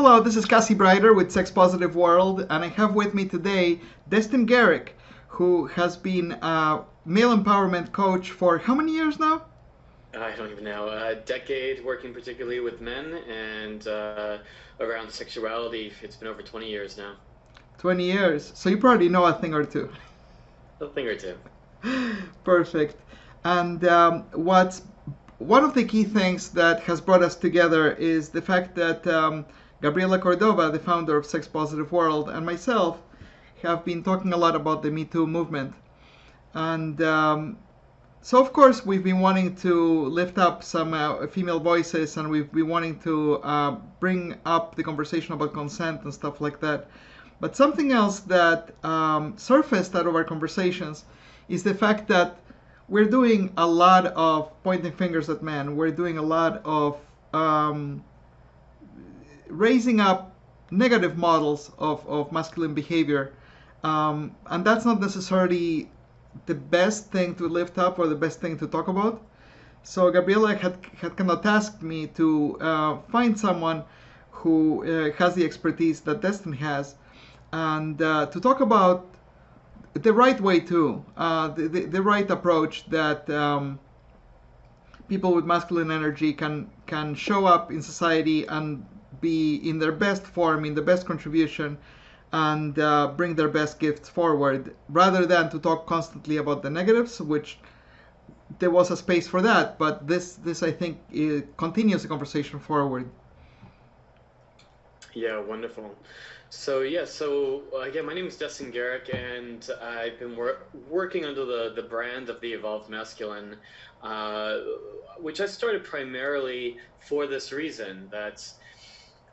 Hello, this is Cassie Brighter with Sex Positive World, and I have with me today Destin Gerek, who has been a male empowerment coach for how many years now? I don't even know. A decade working particularly with men and around sexuality. It's been over 20 years now. 20 years. So you probably know a thing or two. A thing or two. Perfect. And what's one of the key things that has brought us together is the fact that Gabriela Cordova, the founder of Sex Positive World, and myself have been talking a lot about the Me Too movement. And so, of course, we've been wanting to lift up some female voices, and we've been wanting to bring up the conversation about consent and stuff like that. But something else that surfaced out of our conversations is the fact that we're doing a lot of pointing fingers at men. We're doing a lot of raising up negative models of masculine behavior. And that's not necessarily the best thing to lift up or the best thing to talk about. So Gabriela had kind of tasked me to find someone who has the expertise that Destin has, and to talk about the right way too, the right approach that people with masculine energy can show up in society and be in their best form, in the best contribution, and bring their best gifts forward, rather than to talk constantly about the negatives, which there was a space for that. But this I think continues the conversation forward. Yeah, wonderful. So again, my name is Destin Gerek, and I've been working under the brand of the Evolved Masculine, uh, which I started primarily for this reason, that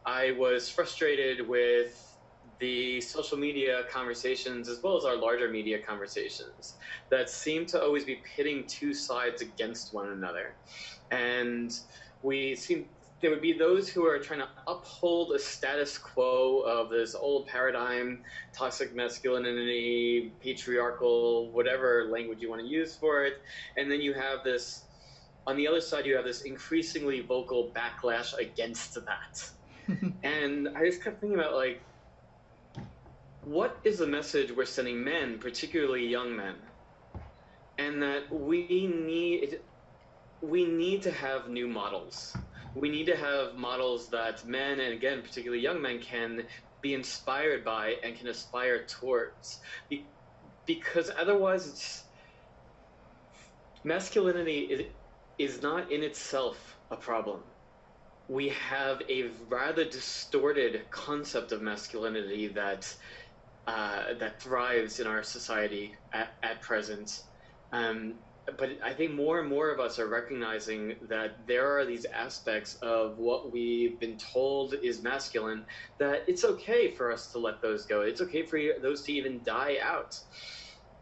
I was frustrated with the social media conversations as well as our larger media conversations that seem to always be pitting two sides against one another. And we seem there would be those who are trying to uphold a status quo of this old paradigm, toxic masculinity, patriarchal, whatever language you want to use for it. And then you have this, on the other side, you have this increasingly vocal backlash against that. And I just kept thinking about, like, what is the message we're sending men, particularly young men? And that we need to have new models. We need to have models that men, and again, particularly young men, can be inspired by and can aspire towards. Because otherwise, masculinity is not in itself a problem. We have a rather distorted concept of masculinity that thrives in our society at present. Um, but I think more and more of us are recognizing that there are these aspects of what we've been told is masculine, that it's okay for us to let those go. It's okay for those to even die out.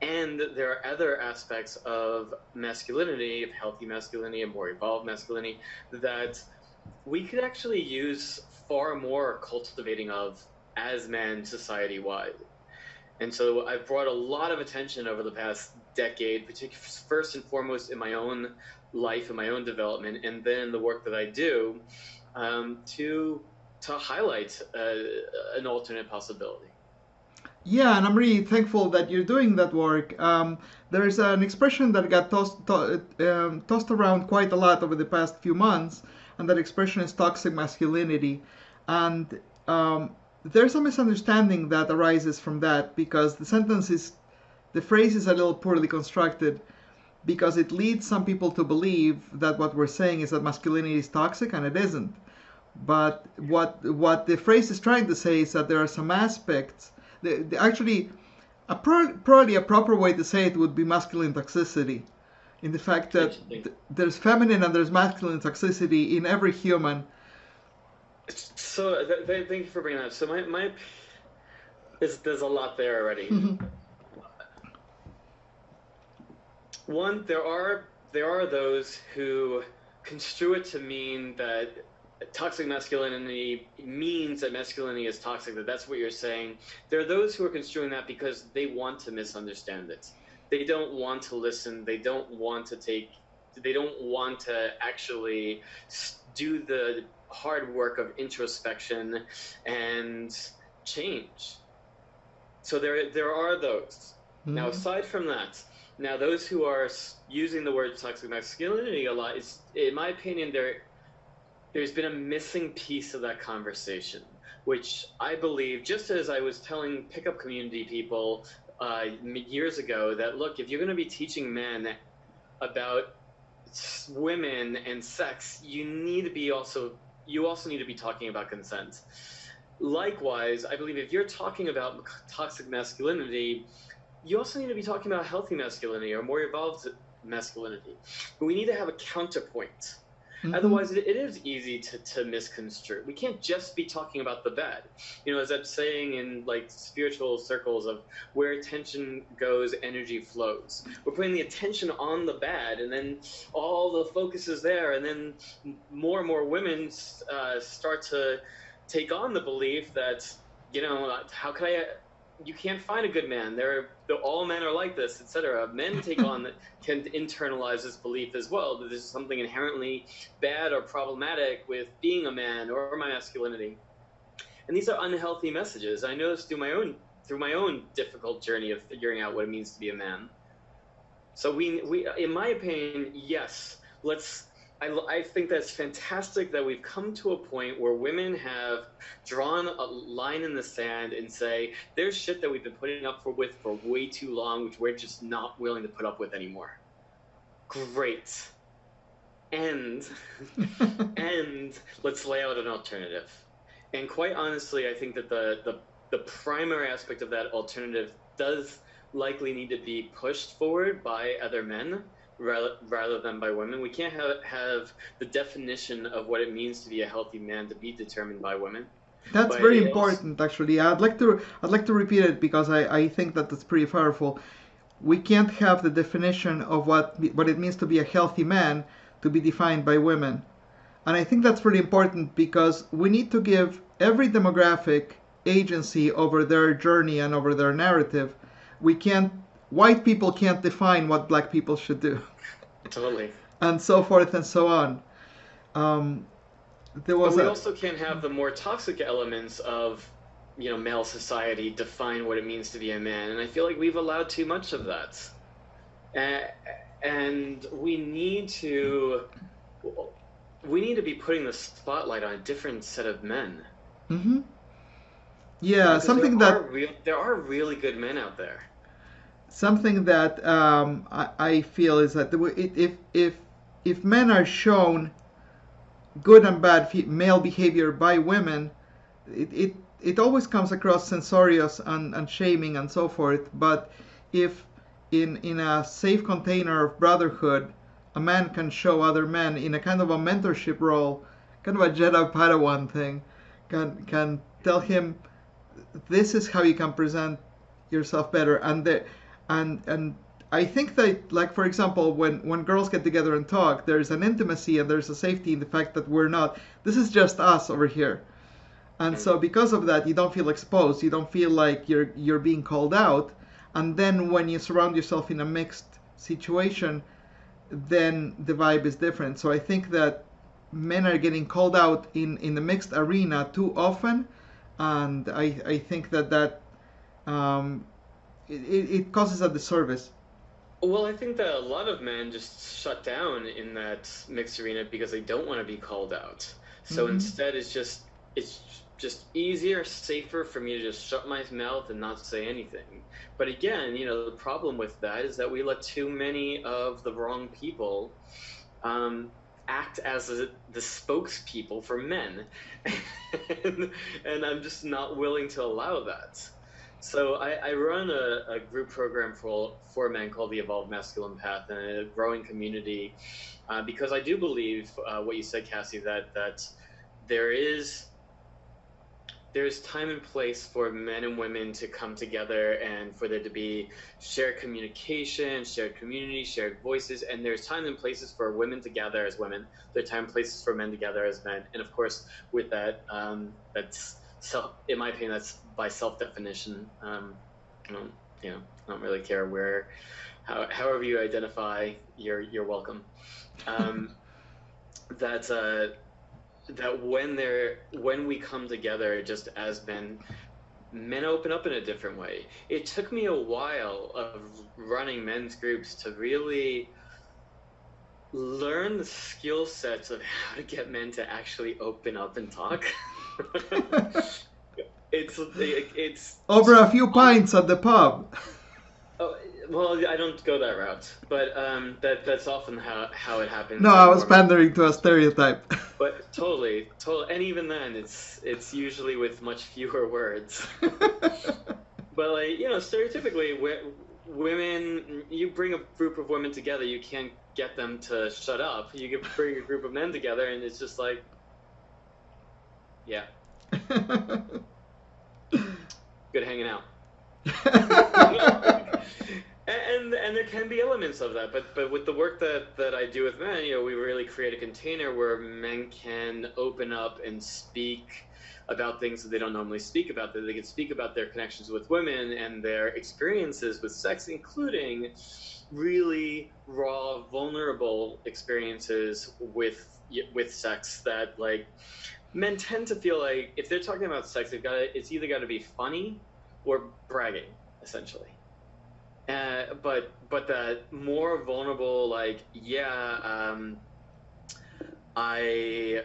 And there are other aspects of masculinity, of healthy masculinity, and more evolved masculinity, that we could actually use far more cultivating of as men society-wide. And so I've brought a lot of attention over the past decade, particularly first and foremost in my own life and my own development, and then the work that I do, to highlight an alternate possibility. Yeah, and I'm really thankful that you're doing that work. There's an expression that got tossed around quite a lot over the past few months, and that expression is toxic masculinity. And there's a misunderstanding that arises from that because the phrase is a little poorly constructed because it leads some people to believe that what we're saying is that masculinity is toxic, and it isn't. But what the phrase is trying to say is that there are some aspects. Actually, probably a proper way to say it would be masculine toxicity, in the fact that there's feminine and there's masculine toxicity in every human. So thank you for bringing that up. So my there's a lot there already. One, there are those who construe it to mean that toxic masculinity means that masculinity is toxic, that that's what you're saying. There are those who are construing that because they want to misunderstand it. They don't want to listen. They don't want to actually do the hard work of introspection and change. So there are those. Now, Hmm. aside from that, now those who are using the word toxic masculinity a lot, is, in my opinion, there's been a missing piece of that conversation, which I believe, just as I was telling pickup community people years ago, that look, if you're going to be teaching men about women and sex, you also need to be talking about consent. Likewise, I believe if you're talking about toxic masculinity, you also need to be talking about healthy masculinity or more evolved masculinity. But we need to have a counterpoint. Hmm. Otherwise, it is easy to misconstrue. We can't just be talking about the bad. As I'm saying in like spiritual circles of where attention goes, energy flows. We're putting the attention on the bad, and then all the focus is there, and then more and more women start to take on the belief that how can I you can't find a good man. All men are like this, etc. Men can internalize this belief as well, that there's something inherently bad or problematic with being a man or my masculinity. And these are unhealthy messages. I noticed through my own difficult journey of figuring out what it means to be a man. So we in my opinion, yes, I think that's fantastic that we've come to a point where women have drawn a line in the sand and say, there's shit that we've been putting up with for way too long, which we're just not willing to put up with anymore. Great. And and let's lay out an alternative. And quite honestly, I think that the primary aspect of that alternative does likely need to be pushed forward by other men rather than by women. We can't have the definition of what it means to be a healthy man to be determined by women. That's But very it also, important, actually. I'd like to repeat it because I think that that's pretty powerful. We can't have the definition of what it means to be a healthy man to be defined by women. And I think that's pretty important because we need to give every demographic agency over their journey and over their narrative. We can't White people can't define what black people should do, totally. and so forth and so on. Um, there But was we a also can't have the more toxic elements of male society define what it means to be a man, and I feel like we've allowed too much of that. And we need to be putting the spotlight on a different set of men, hmm yeah, because something that there are really good men out there. I feel is that if men are shown good and bad male behavior by women, it always comes across censorious and shaming and so forth. But if in a safe container of brotherhood, a man can show other men in a kind of a mentorship role, kind of a Jedi Padawan thing, can tell him this is how you can present yourself better, and I think that, like, for example, when girls get together and talk, there's an intimacy and there's a safety in the fact that we're not, this is just us over here. And so Mm. because of that, you don't feel exposed, you don't feel like you're being called out. And then when you surround yourself in a mixed situation, then the vibe is different. So I think that men are getting called out in the mixed arena too often, and I think that um, it causes a disservice. Well, I think that a lot of men just shut down in that mixed arena because they don't want to be called out. So Hmm. instead, it's just easier, safer for me to just shut my mouth and not say anything. But again, the problem with that is that we let too many of the wrong people um, act as the spokespeople for men, and, and I'm just not willing to allow that. So I run a group program for men called the Evolved Masculine Path, and a growing community, because I do believe what you said, Cassie, that there is there's time and place for men and women to come together and for there to be shared communication, shared community, shared voices, and there's time and places for women to gather as women. There are time and places for men to gather as men, and of course, with that, that's in my opinion, that's by self-definition. I don't, I don't really care however you identify, you're welcome. Um, that that when we come together just as men open up in a different way. It took me a while of running men's groups to really learn the skill sets of how to get men to actually open up and talk. it's Over a few pints at the pub. oh, well, I don't go that route, but that's often how it No, happens I at was more men. pandering to a stereotype. But totally, and even then, it's usually with much fewer words. But like stereotypically, women, you bring a group of women together, you can't get them to shut up. You can bring a group of men together, and it's just like, yeah, good hanging out. And there can be elements of that, but with the work that I do with men, we really create a container where men can open up and speak about things that they don't normally speak about. That they can speak about their connections with women and their experiences with sex, including really raw, vulnerable experiences with sex that like men tend to feel like if they're talking about sex, it's either got to be funny or bragging, essentially. But that more vulnerable, like, yeah, I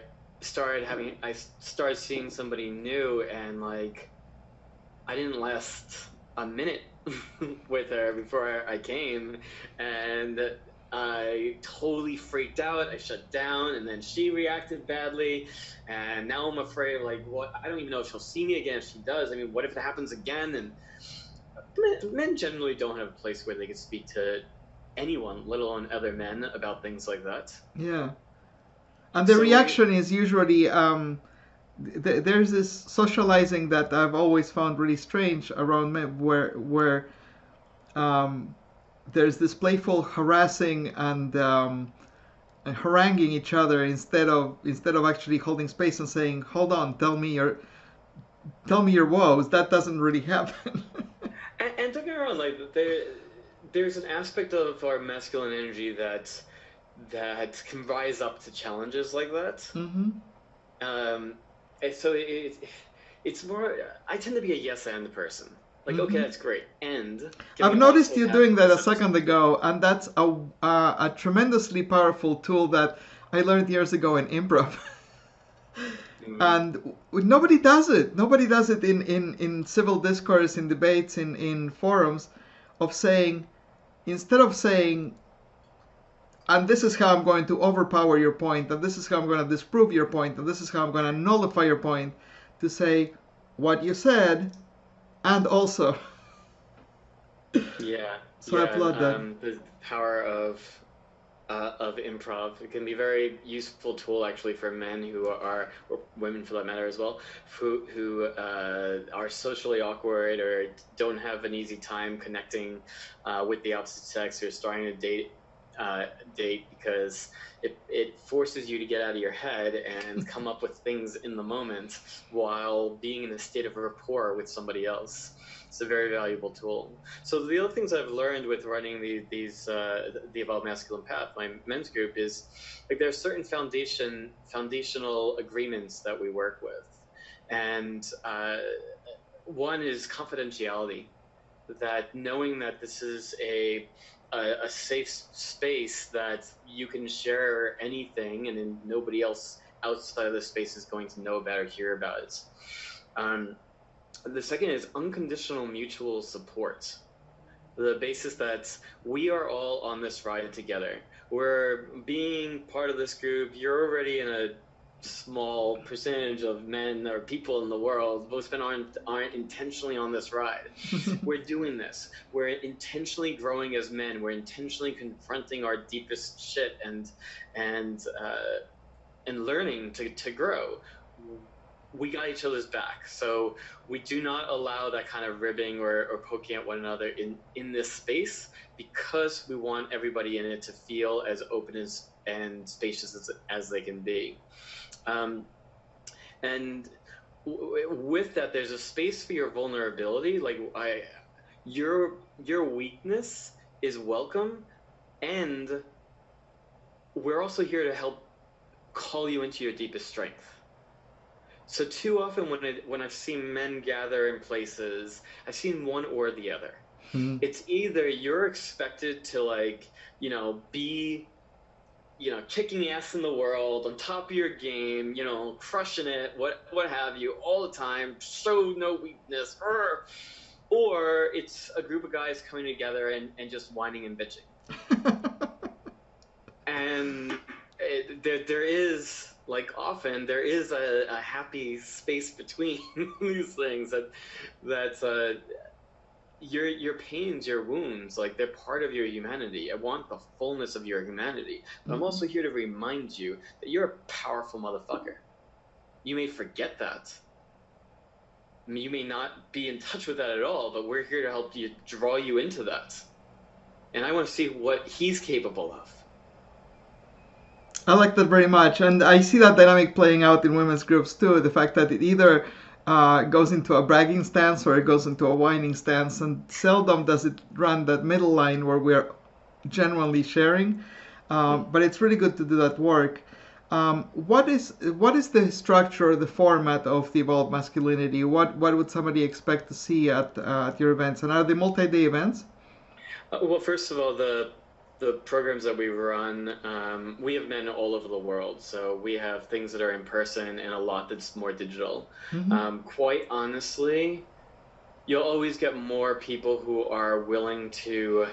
I started seeing somebody new, and like I didn't last a minute with her before I came, and I totally freaked out. I shut down, and then she reacted badly, and now I'm afraid, like, what? I don't even know if she'll see me again. If she does, I mean, what if it happens again? And men generally don't have a place where they can speak to anyone, let alone other men, about things like that. Yeah. And the So reaction is usually there's this socializing that I've always found really strange around men, where um, there's this playful harassing and haranguing each other instead of actually holding space and saying, "Hold on, tell me your woes." That doesn't really happen. and don't get me wrong, like there's an aspect of our masculine energy that can rise up to challenges like that. Mm-hmm. And so it's more. I tend to be a yes and person. Like, okay, Mm-hmm. that's great. And can I've we noticed also you have doing that a this second episode? ago, and that's a tremendously powerful tool that I learned years ago in improv. Mm, And nobody does it. Nobody does it in civil discourse, in debates, in forums, of saying, instead of saying, and this is how I'm going to overpower your point, and this is how I'm going to disprove your point, and this is how I'm going to nullify your point, to say what you said, and also. yeah, So I yeah. applaud that. The power of improv. It can be a very useful tool actually for men who are, or women for that matter as well, who are socially awkward or don't have an easy time connecting with the opposite sex or starting a date because it forces you to get out of your head and come up with things in the moment while being in a state of rapport with somebody else. It's a very valuable tool. So the other things I've learned with running the Evolved Masculine Path, my men's group, is like there are certain foundational agreements that we work with, and one is confidentiality. That knowing that this is a safe space that you can share anything, and then nobody else outside of the space is going to know about or hear about it. The second is unconditional mutual support. The basis that we are all on this ride together. We're being part of this group. You're already in a small percentage of men or people in the world. Most men aren't intentionally on this ride. We're doing this. We're intentionally growing as men. We're intentionally confronting our deepest shit and learning to grow. We got each other's back. So we do not allow that kind of ribbing or poking at one another in this space because we want everybody in it to feel as open and spacious as they can be. And with that, there's a space for your vulnerability. Like your weakness is welcome, and we're also here to help call you into your deepest strength. So too often when I've seen men gather in places, I've seen one or the other. Mm. It's either you're expected to like, be, kicking ass in the world, on top of your game, crushing it, what have you, all the time, show no weakness, or it's a group of guys coming together and just whining and bitching. And there is, like, often there is a happy space between these things that your pains, your wounds, like, they're part of your humanity. I want the fullness of your humanity, but I'm also here to remind you that you're a powerful motherfucker. You may forget that. I mean, you may not be in touch with that at all, but we're here to help you, draw you into that. And I want to see what he's capable of. I like that very much, and I see that dynamic playing out in women's groups too. The fact that it either goes into a bragging stance or it goes into a whining stance, and seldom does it run that middle line where we're genuinely sharing. But it's really good to do that work. What is the structure, the format of the Evolved Masculinity? What would somebody expect to see at your events? And are they multi-day events? Well, first of all, the programs that we run, we have men all over the world. So we have things that are in person and a lot that's more digital. Mm-hmm. Quite honestly, you'll always get more people who are willing to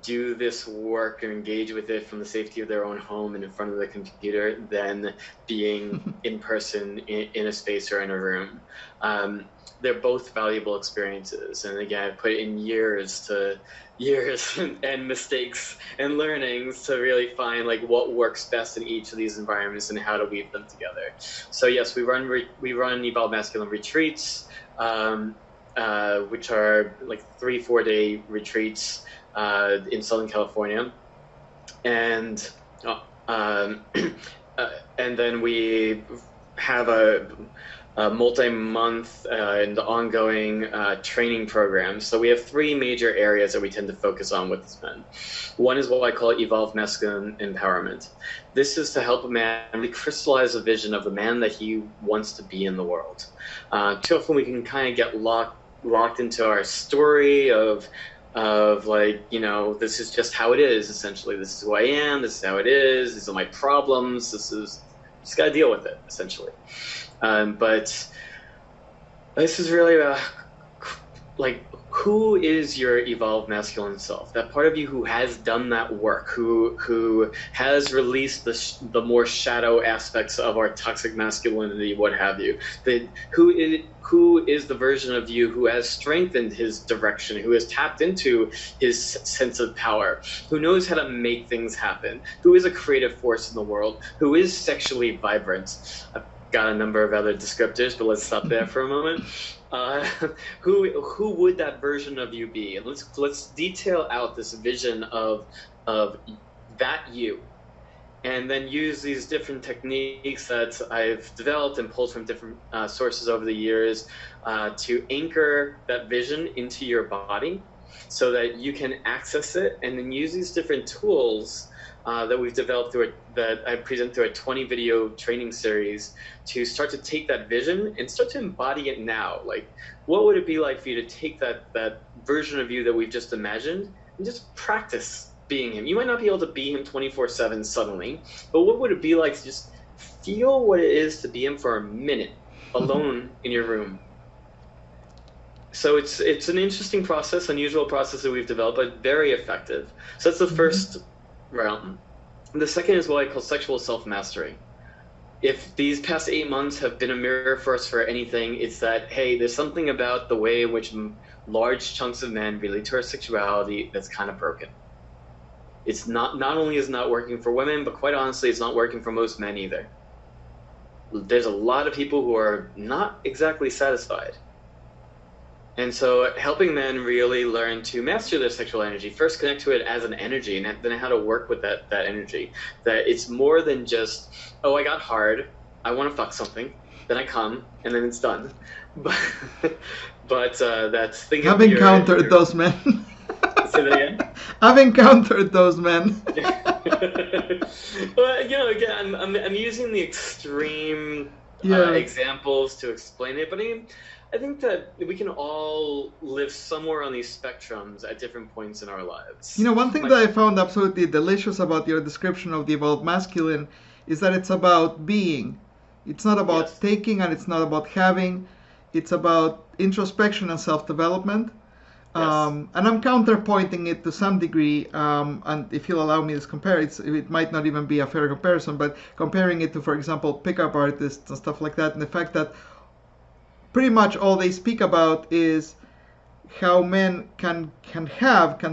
do this work and engage with it from the safety of their own home and in front of the computer than being in person in a space or in a room. They're both valuable experiences, and again, I put in years and mistakes and learnings to really find like what works best in each of these environments and how to weave them together. So yes, we run Evolved Masculine retreats, which are like 3-4 day retreats in Southern California, and then we have a multi-month and ongoing training program. So we have 3 major areas that we tend to focus on with these men. One is what I call Evolved Masculine Empowerment. This is to help a man really crystallize a vision of the man that he wants to be in the world. Too often we can kind of get locked into our story of like, this is just how it is, essentially. This is who I am, this is how it is, these are my problems, just gotta deal with it, essentially. But this is really about, like, who is your evolved masculine self? That part of you who has done that work, who has released the more shadow aspects of our toxic masculinity, what have you. Who is the version of you who has strengthened his direction, who has tapped into his sense of power, who knows how to make things happen, who is a creative force in the world, who is sexually vibrant. I've got a number of other descriptors, but let's stop there for a moment. Who would that version of you be? And let's detail out this vision of that you, and then use these different techniques that I've developed and pulled from different sources over the years to anchor that vision into your body so that you can access it, and then use these different tools that we've developed that I present through a 20 video training series to start to take that vision and start to embody it now. Like, what would it be like for you to take that version of you that we've just imagined and just practice being him? You might not be able to be him 24/7 suddenly, but what would it be like to just feel what it is to be him for a minute alone in your room? So it's an interesting process, unusual process that we've developed, but very effective. So that's the first realm. The second is what I call sexual self-mastery. If these past 8 months have been a mirror for us for anything, it's that, hey, there's something about the way in which large chunks of men relate to our sexuality that's kind of broken. It's not only is it not working for women, but quite honestly, it's not working for most men either. There's a lot of people who are not exactly satisfied. And so helping men really learn to master their sexual energy, first connect to it as an energy, and then how to work with that energy. That it's more than just, oh, I got hard, I want to fuck something, then I come, and then it's done. But that's thinking. I've encountered those men. Say that again? I've encountered those men. Well, again, I'm using the extreme Yeah. examples to explain it, but I think that we can all live somewhere on these spectrums at different points in our lives. One thing My, that I found absolutely delicious about your description of the evolved masculine is that it's about being. It's not about yes, taking and it's not about having. It's about introspection and self development. yes. And I'm counterpointing it to some degree. And if you'll allow me to compare, it might not even be a fair comparison, but comparing it to, for example, pickup artists and stuff like that, and the fact that pretty much all they speak about is how men can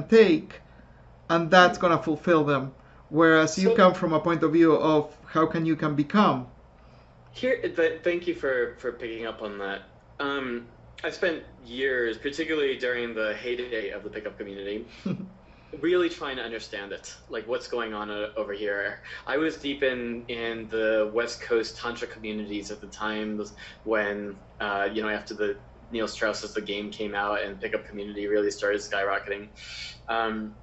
take, and that's Hmm. going to fulfill them. Whereas you So come from a point of view of how can become. thank you for picking up on that. Um, I spent years, particularly during the heyday of the pickup community, really trying to understand it, like what's going on over here. I was deep in the West Coast Tantra communities at the time when after the Neil Strauss's The Game came out and pickup community really started skyrocketing. Um,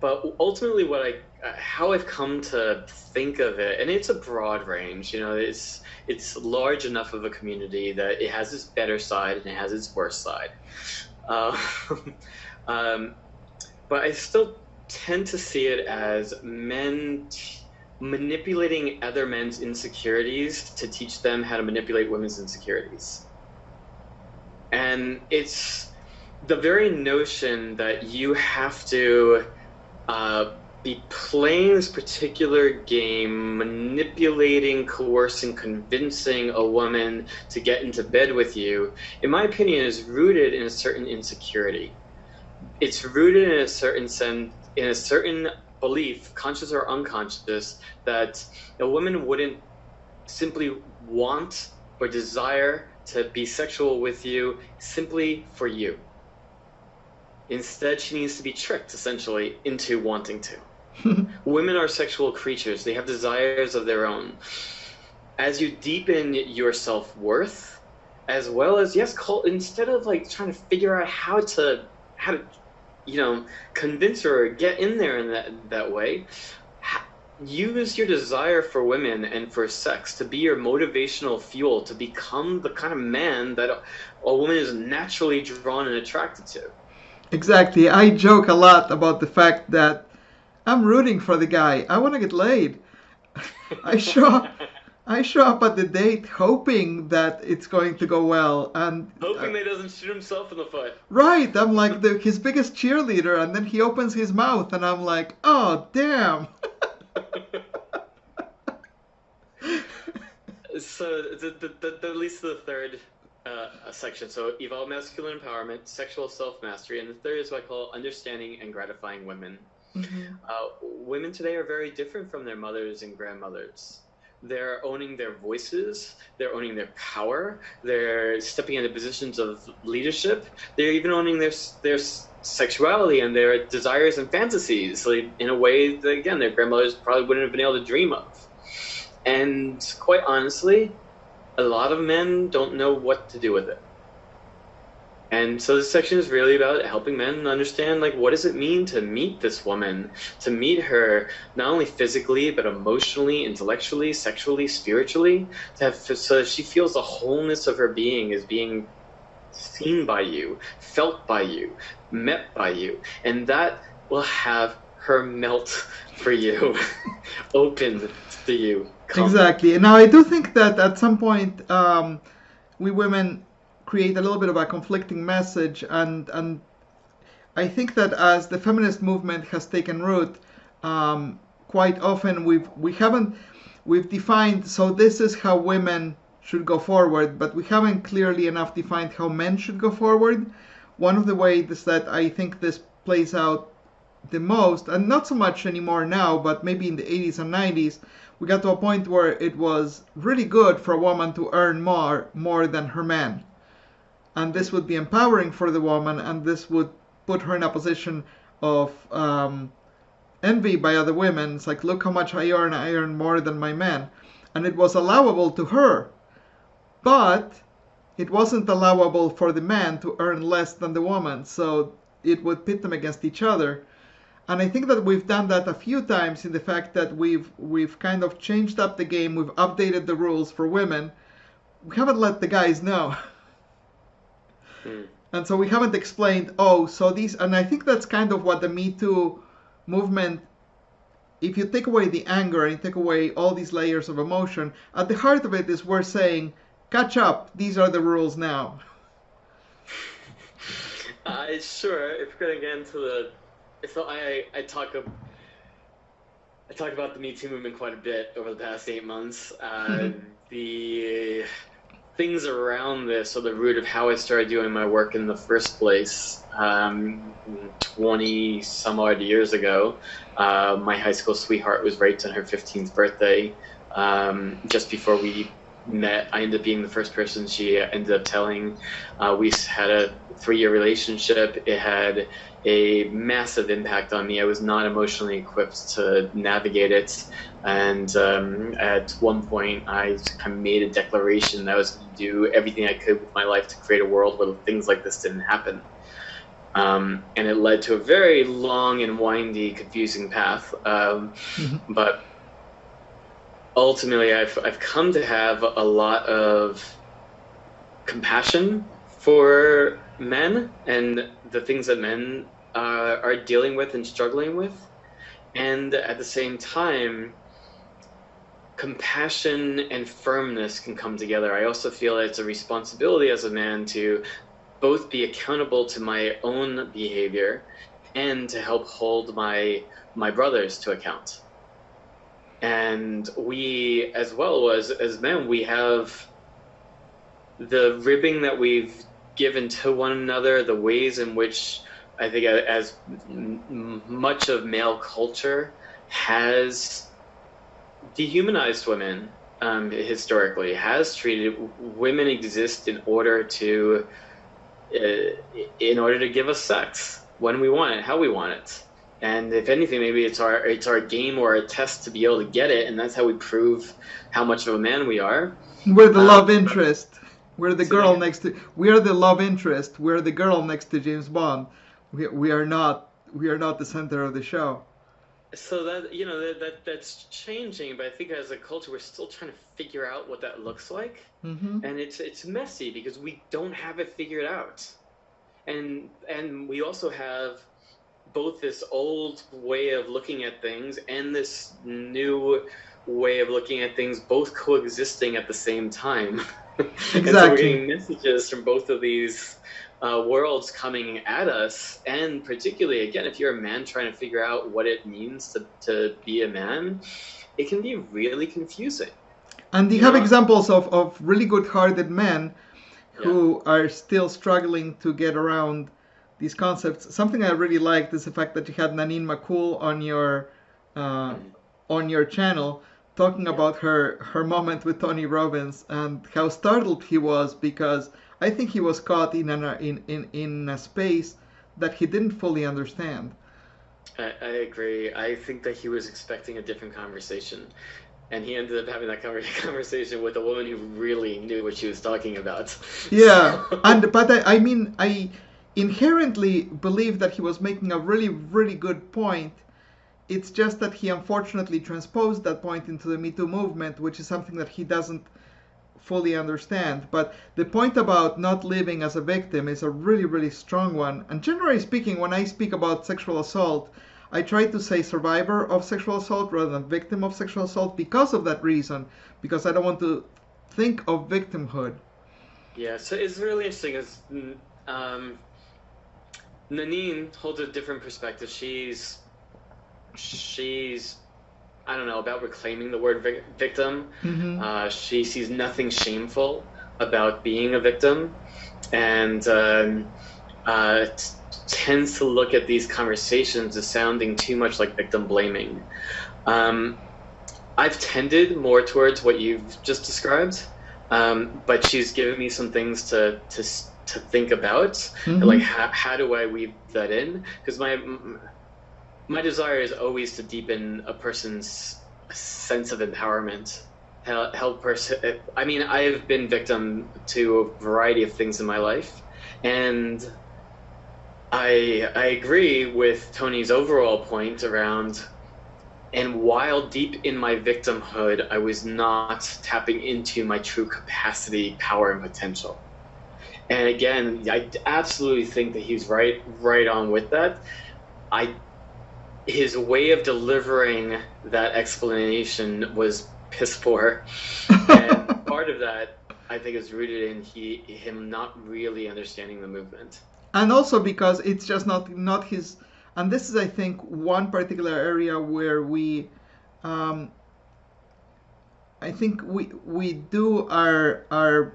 but ultimately, how I've come to think of it, and it's a broad range. It's large enough of a community that it has its better side and it has its worst side. Uh, um, but I still tend to see it as men manipulating other men's insecurities to teach them how to manipulate women's insecurities. And it's the very notion that you have to be playing this particular game, manipulating, coercing, convincing a woman to get into bed with you, in my opinion, is rooted in a certain insecurity. It's rooted in a certain sense, in a certain belief, conscious or unconscious, that a woman wouldn't simply want or desire to be sexual with you simply for you. Instead, she needs to be tricked, essentially, into wanting to. Women are sexual creatures. They have desires of their own. As you deepen your self-worth, as well as, yes, instead of like trying to figure out how to convince her or get in there in that way, use your desire for women and for sex to be your motivational fuel to become the kind of man that a woman is naturally drawn and attracted to. Exactly. I joke a lot about the fact that I'm rooting for the guy. I want to get laid. I show I show up at the date hoping that it's going to go well, and Hoping that he doesn't shoot himself in the foot. right, I'm like his biggest cheerleader, and then he opens his mouth, and I'm like, oh damn. So that leads to the third section. So evolve masculine empowerment, sexual self-mastery, and the third is what I call understanding and gratifying women. Mm-hmm. Women today are very different from their mothers and grandmothers. They're owning their voices, they're owning their power, they're stepping into positions of leadership, they're even owning their sexuality and their desires and fantasies, like, in a way that, again, their grandmothers probably wouldn't have been able to dream of. And quite honestly, a lot of men don't know what to do with it. And so this section is really about helping men understand, like, what does it mean to meet this woman, to meet her not only physically, but emotionally, intellectually, sexually, spiritually, so that she feels the wholeness of her being is being seen by you, felt by you, met by you. And that will have her melt for you, open to you. Come. Exactly. Now, I do think that at some point, we women create a little bit of a conflicting message, and I think that as the feminist movement has taken root, quite often we've defined, so this is how women should go forward, but we haven't clearly enough defined how men should go forward. One of the ways that I think this plays out the most, and not so much anymore now, but maybe in the 80s and 90s, we got to a point where it was really good for a woman to earn more than her man. And this would be empowering for the woman, and this would put her in a position of envy by other women. It's like, look how much I earn more than my man. And it was allowable to her, but it wasn't allowable for the man to earn less than the woman. So it would pit them against each other. And I think that we've done that a few times in the fact that we've kind of changed up the game, we've updated the rules for women. We haven't let the guys know. Mm. And so we haven't explained, oh, so these, and I think that's kind of what the Me Too movement, if you take away the anger and you take away all these layers of emotion, at the heart of it is we're saying, catch up, these are the rules now. Sure, if we're going to get into the... So I talk about the Me Too movement quite a bit over the past 8 months. The things around this are the root of how I started doing my work in the first place. 20 some odd years ago, my high school sweetheart was raped on her 15th birthday. Just before we met, I ended up being the first person she ended up telling. We had a 3-year relationship. It had a massive impact on me. I was not emotionally equipped to navigate it. And at one point, I kind of made a declaration that I was going to do everything I could with my life to create a world where things like this didn't happen. And it led to a very long and windy, confusing path. But ultimately, I've come to have a lot of compassion for men and the things that men are dealing with and struggling with. And at the same time, compassion and firmness can come together. I also feel it's a responsibility as a man to both be accountable to my own behavior and to help hold my brothers to account. And we, as well as men, we have the ribbing that we've given to one another, the ways in which I think as much of male culture has dehumanized women historically, has treated women exist in order to give us sex when we want it, how we want it. And if anything, maybe it's our game or a test to be able to get it, and that's how we prove how much of a man we are. We're the love interest. We're the girl next to. We are the love interest. We're the girl next to James Bond. We are not the center of the show. So that's changing, but I think as a culture we're still trying to figure out what that looks like, and it's messy because we don't have it figured out, and we also have both this old way of looking at things and this new way of looking at things, both coexisting at the same time. Exactly. And so we're getting messages from both of these worlds coming at us, and particularly, again, if you're a man trying to figure out what it means to be a man, it can be really confusing. And you have examples of really good-hearted men who are still struggling to get around these concepts. Something I really liked is the fact that you had Nanine McCool on your channel talking about her moment with Tony Robbins and how startled he was because I think he was caught in a space that he didn't fully understand. I agree. I think that he was expecting a different conversation, and he ended up having that conversation with a woman who really knew what she was talking about. Yeah, but I inherently believe that he was making a really, really good point. It's just that he unfortunately transposed that point into the Me Too movement, which is something that he doesn't fully understand. But the point about not living as a victim is a really, really strong one. And generally speaking, when I speak about sexual assault, I try to say survivor of sexual assault rather than victim of sexual assault because of that reason, because I don't want to think of victimhood. Yeah, so it's really interesting. Nanine holds a different perspective. She's I don't know, about reclaiming the word victim. She sees nothing shameful about being a victim, and tends to look at these conversations as sounding too much like victim blaming. I've tended more towards what you've just described, but she's given me some things to think about, like how do I weave that in? Because my desire is always to deepen a person's sense of empowerment, help person. I mean, I've been victim to a variety of things in my life, and I agree with Tony's overall point around, and while deep in my victimhood, I was not tapping into my true capacity, power, and potential. And again, I absolutely think that he's right on with that. I His way of delivering that explanation was piss poor, and part of that I think is rooted in him not really understanding the movement. And also because it's just not his. And this is, I think, one particular area where um, I think we do our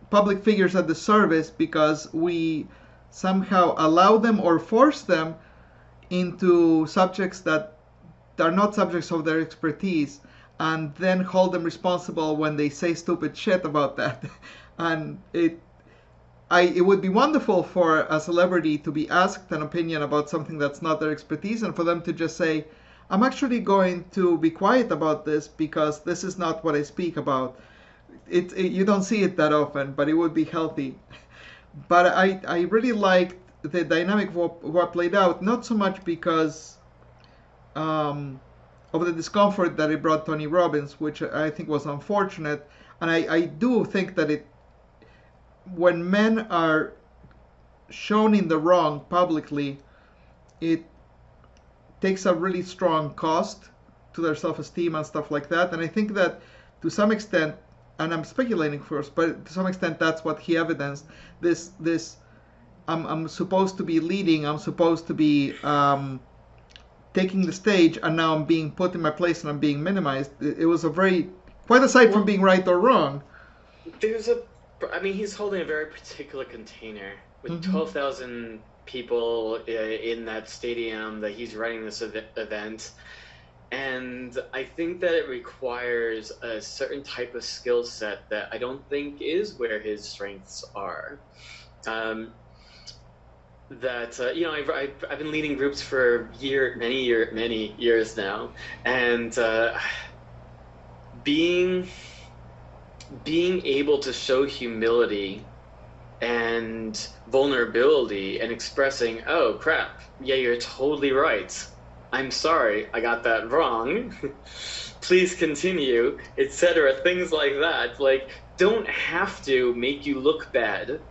public figures a disservice because we somehow allow them or force them into subjects that are not subjects of their expertise, and then hold them responsible when they say stupid shit about that. And it would be wonderful for a celebrity to be asked an opinion about something that's not their expertise, and for them to just say, I'm actually going to be quiet about this because this is not what I speak about. You don't see it that often, but it would be healthy. But I really liked the dynamic of what played out, not so much because of the discomfort that it brought Tony Robbins, which I think was unfortunate. And I do think that when men are shown in the wrong publicly, it takes a really strong cost to their self-esteem and stuff like that. And I think that to some extent, and I'm speculating first, but to some extent that's what he evidenced. This I'm supposed to be leading. I'm supposed to be taking the stage, and now I'm being put in my place and I'm being minimized. It was a very, quite aside from Well, being right or wrong. there's a, I mean, he's holding a very particular container with Mm-hmm. 12,000 people in that stadium that he's running this event. And I think that it requires a certain type of skill set that I don't think is where his strengths are. Um, that I've been leading groups for many years now, and being being able to show humility and vulnerability and expressing, oh crap, yeah, you're totally right. I'm sorry, I got that wrong. Please continue, etc. Things like that, like, don't have to make you look bad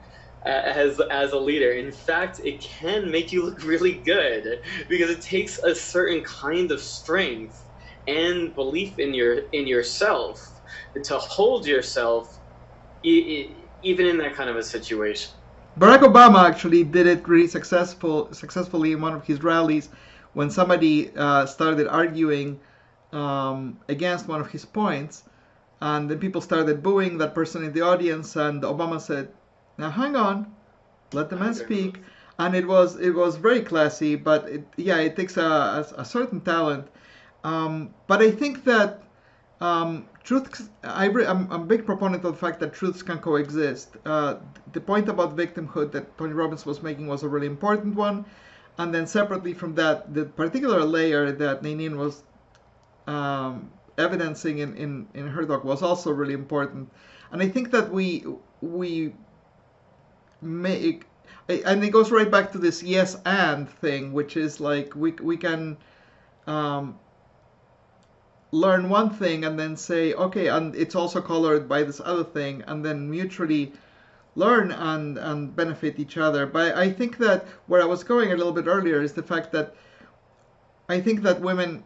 as a leader. In fact, it can make you look really good because it takes a certain kind of strength and belief in yourself to hold yourself even in that kind of a situation. Barack Obama actually did it really successfully in one of his rallies when somebody started arguing against one of his points, and then people started booing that person in the audience, and Obama said, "Now hang on, let the man speak." And it was very classy, but it takes a certain talent. But I think that I'm a big proponent of the fact that truths can coexist. The point about victimhood that Tony Robbins was making was a really important one. And then separately from that, the particular layer that Nainin was evidencing in her talk was also really important. And I think that we make, and it goes right back to this yes and thing, which is like we can learn one thing and then say, okay, and it's also colored by this other thing, and then mutually learn and benefit each other. But I think that where I was going a little bit earlier is the fact that I think that women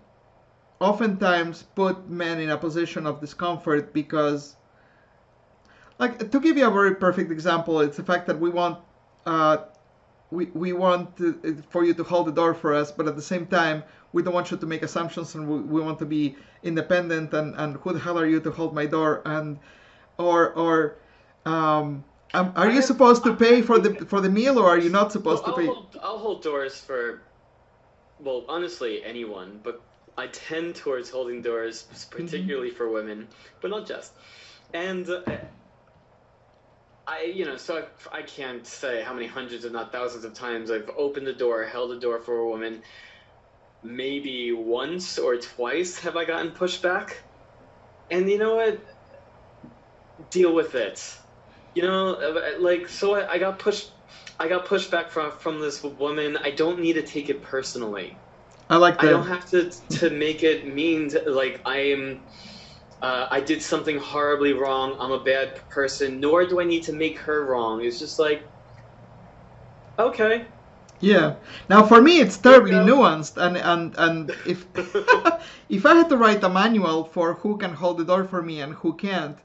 oftentimes put men in a position of discomfort because, like, to give you a very perfect example, it's the fact that uh, we want for you to hold the door for us, but at the same time, we don't want you to make assumptions, and we want to be independent. And who the hell are you to hold my door? And or are you supposed to pay for the meal, or are you not Well, supposed to pay? I'll hold doors for, well, honestly, anyone, but I tend towards holding doors, Mm-hmm. particularly for women, but not just. And I can't say how many hundreds, if not thousands, of times I've opened the door, held the door for a woman. Maybe once or twice have I gotten pushback. And you know what? Deal with it. So I got pushed back from this woman. I don't need to take it personally. I like I that. don't have to make it mean like I did something horribly wrong. I'm a bad person. Nor do I need to make her wrong. It's just like, okay, Yeah. Now for me it's here you terribly go. nuanced, and if if I had to write a manual for who can hold the door for me and who can't,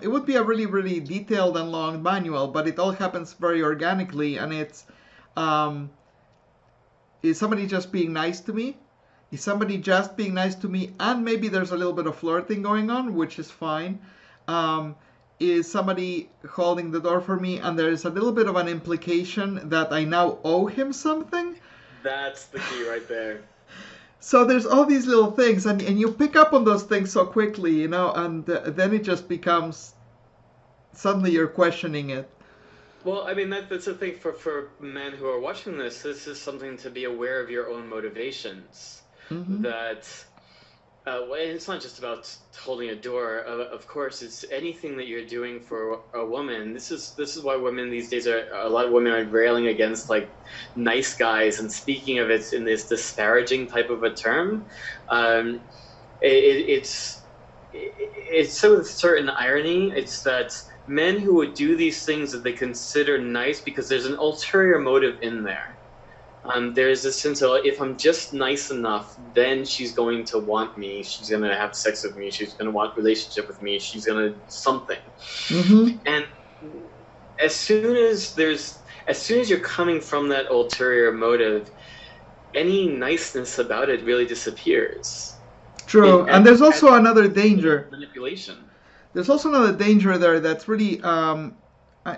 it would be a really really detailed and long manual. But it all happens very organically, and it's um, is somebody just being nice to me? Is somebody just being nice to me, and maybe there's a little bit of flirting going on, which is fine? Um, is somebody holding the door for me, and there's a little bit of an implication that I now owe him something? That's the key right there. So there's all these little things, and you pick up on those things so quickly, and then it just becomes suddenly you're questioning it. Well, I mean that's the thing for men who are watching this. This is something to be aware of your own motivations. Hmm. That well, and it's not just about holding a door. Of course, it's anything that you're doing for a woman. This is why women these days are a lot of women are railing against like nice guys and speaking of it in this disparaging type of a term. Um, it's it's so with certain irony. It's that men who would do these things that they consider nice because there's an ulterior motive in there. There's a sense of if I'm just nice enough, then she's going to want me. She's going to have sex with me. She's going to want relationship with me. She's going to something. Hmm. And as soon as you're coming from that ulterior motive, any niceness about it really disappears. True, and there's As also another danger. manipulation. There's also another danger there that's really, I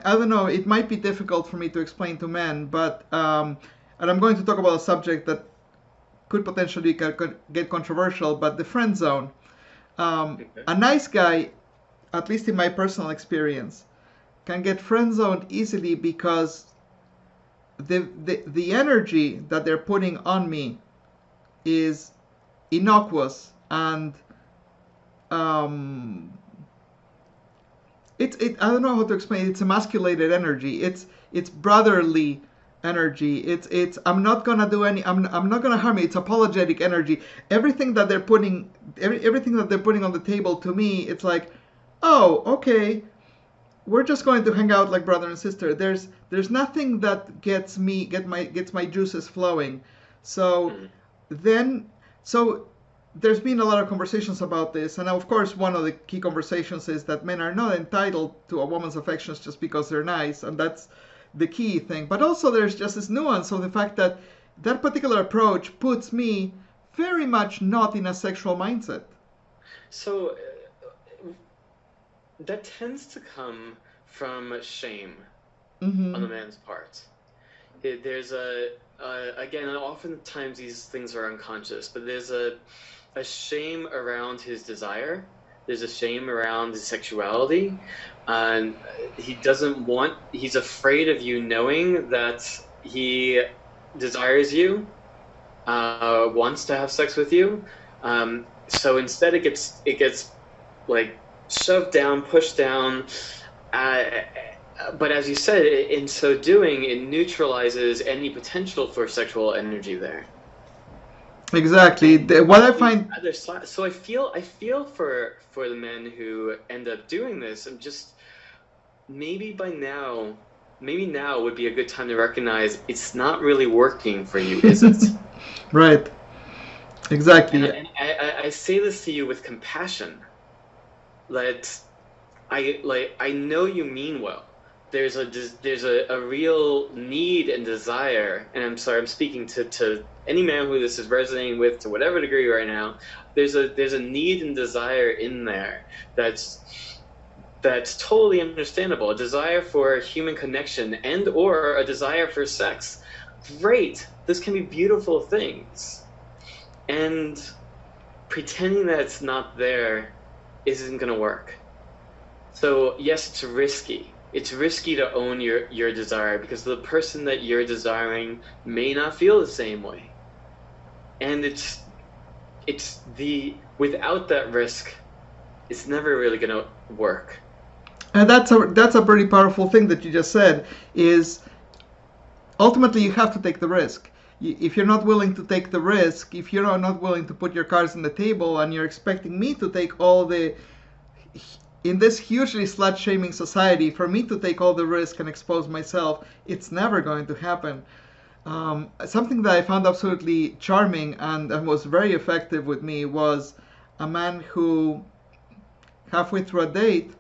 don't know, it might be difficult for me to explain to men, but, and I'm going to talk about a subject that could potentially get controversial, but the friend zone. Okay. A nice guy, at least in my personal experience, can get friend zoned easily because the energy that they're putting on me is innocuous and um, I don't know how to explain it. It's emasculated energy. It's brotherly energy. It's I'm not gonna do any. I'm not gonna harm you. It's apologetic energy. Everything that they're putting everything that they're putting on the table to me, it's like, oh, okay, we're just going to hang out like brother and sister. There's nothing that gets my juices flowing. So Mhm. then so there's been a lot of conversations about this, and of course one of the key conversations is that men are not entitled to a woman's affections just because they're nice, and that's the key thing. But also there's just this nuance of the fact that that particular approach puts me very much not in a sexual mindset. So that tends to come from shame on Mm-hmm. the man's part. There's again, oftentimes these things are unconscious, but there's a shame around his desire. There's a shame around his sexuality, and he's afraid of you knowing that he desires you, wants to have sex with you. So instead, it gets like shoved down, pushed down. Uh, but as you said, in so doing, it neutralizes any potential for sexual energy there. Exactly. And What I the find. other side, so I feel for the men who end up doing this, and just maybe by now, maybe now would be a good time to recognize it's not really working for you, is it? Right. And, Exactly. and I say this to you with compassion. That I know you mean well. There's a real need and desire, and I'm sorry, I'm speaking to any man who this is resonating with to whatever degree right now. There's a need and desire in there that's that's totally understandable. A desire for human connection and or a desire for sex. Great. This can be beautiful things. And pretending that it's not there isn't going to work. So yes, it's risky. It's risky to own your desire because the person that you're desiring may not feel the same way. And it's the without that risk, it's never really gonna work. And that's a pretty powerful thing that you just said. Is ultimately you have to take the risk. If you're not willing to take the risk, if you're not willing to put your cards on the table, and you're expecting me to take all the, in this hugely slut shaming society, for me to take all the risk and expose myself, it's never going to happen. Something that I found absolutely charming and was very effective with me was a man who, halfway through a date,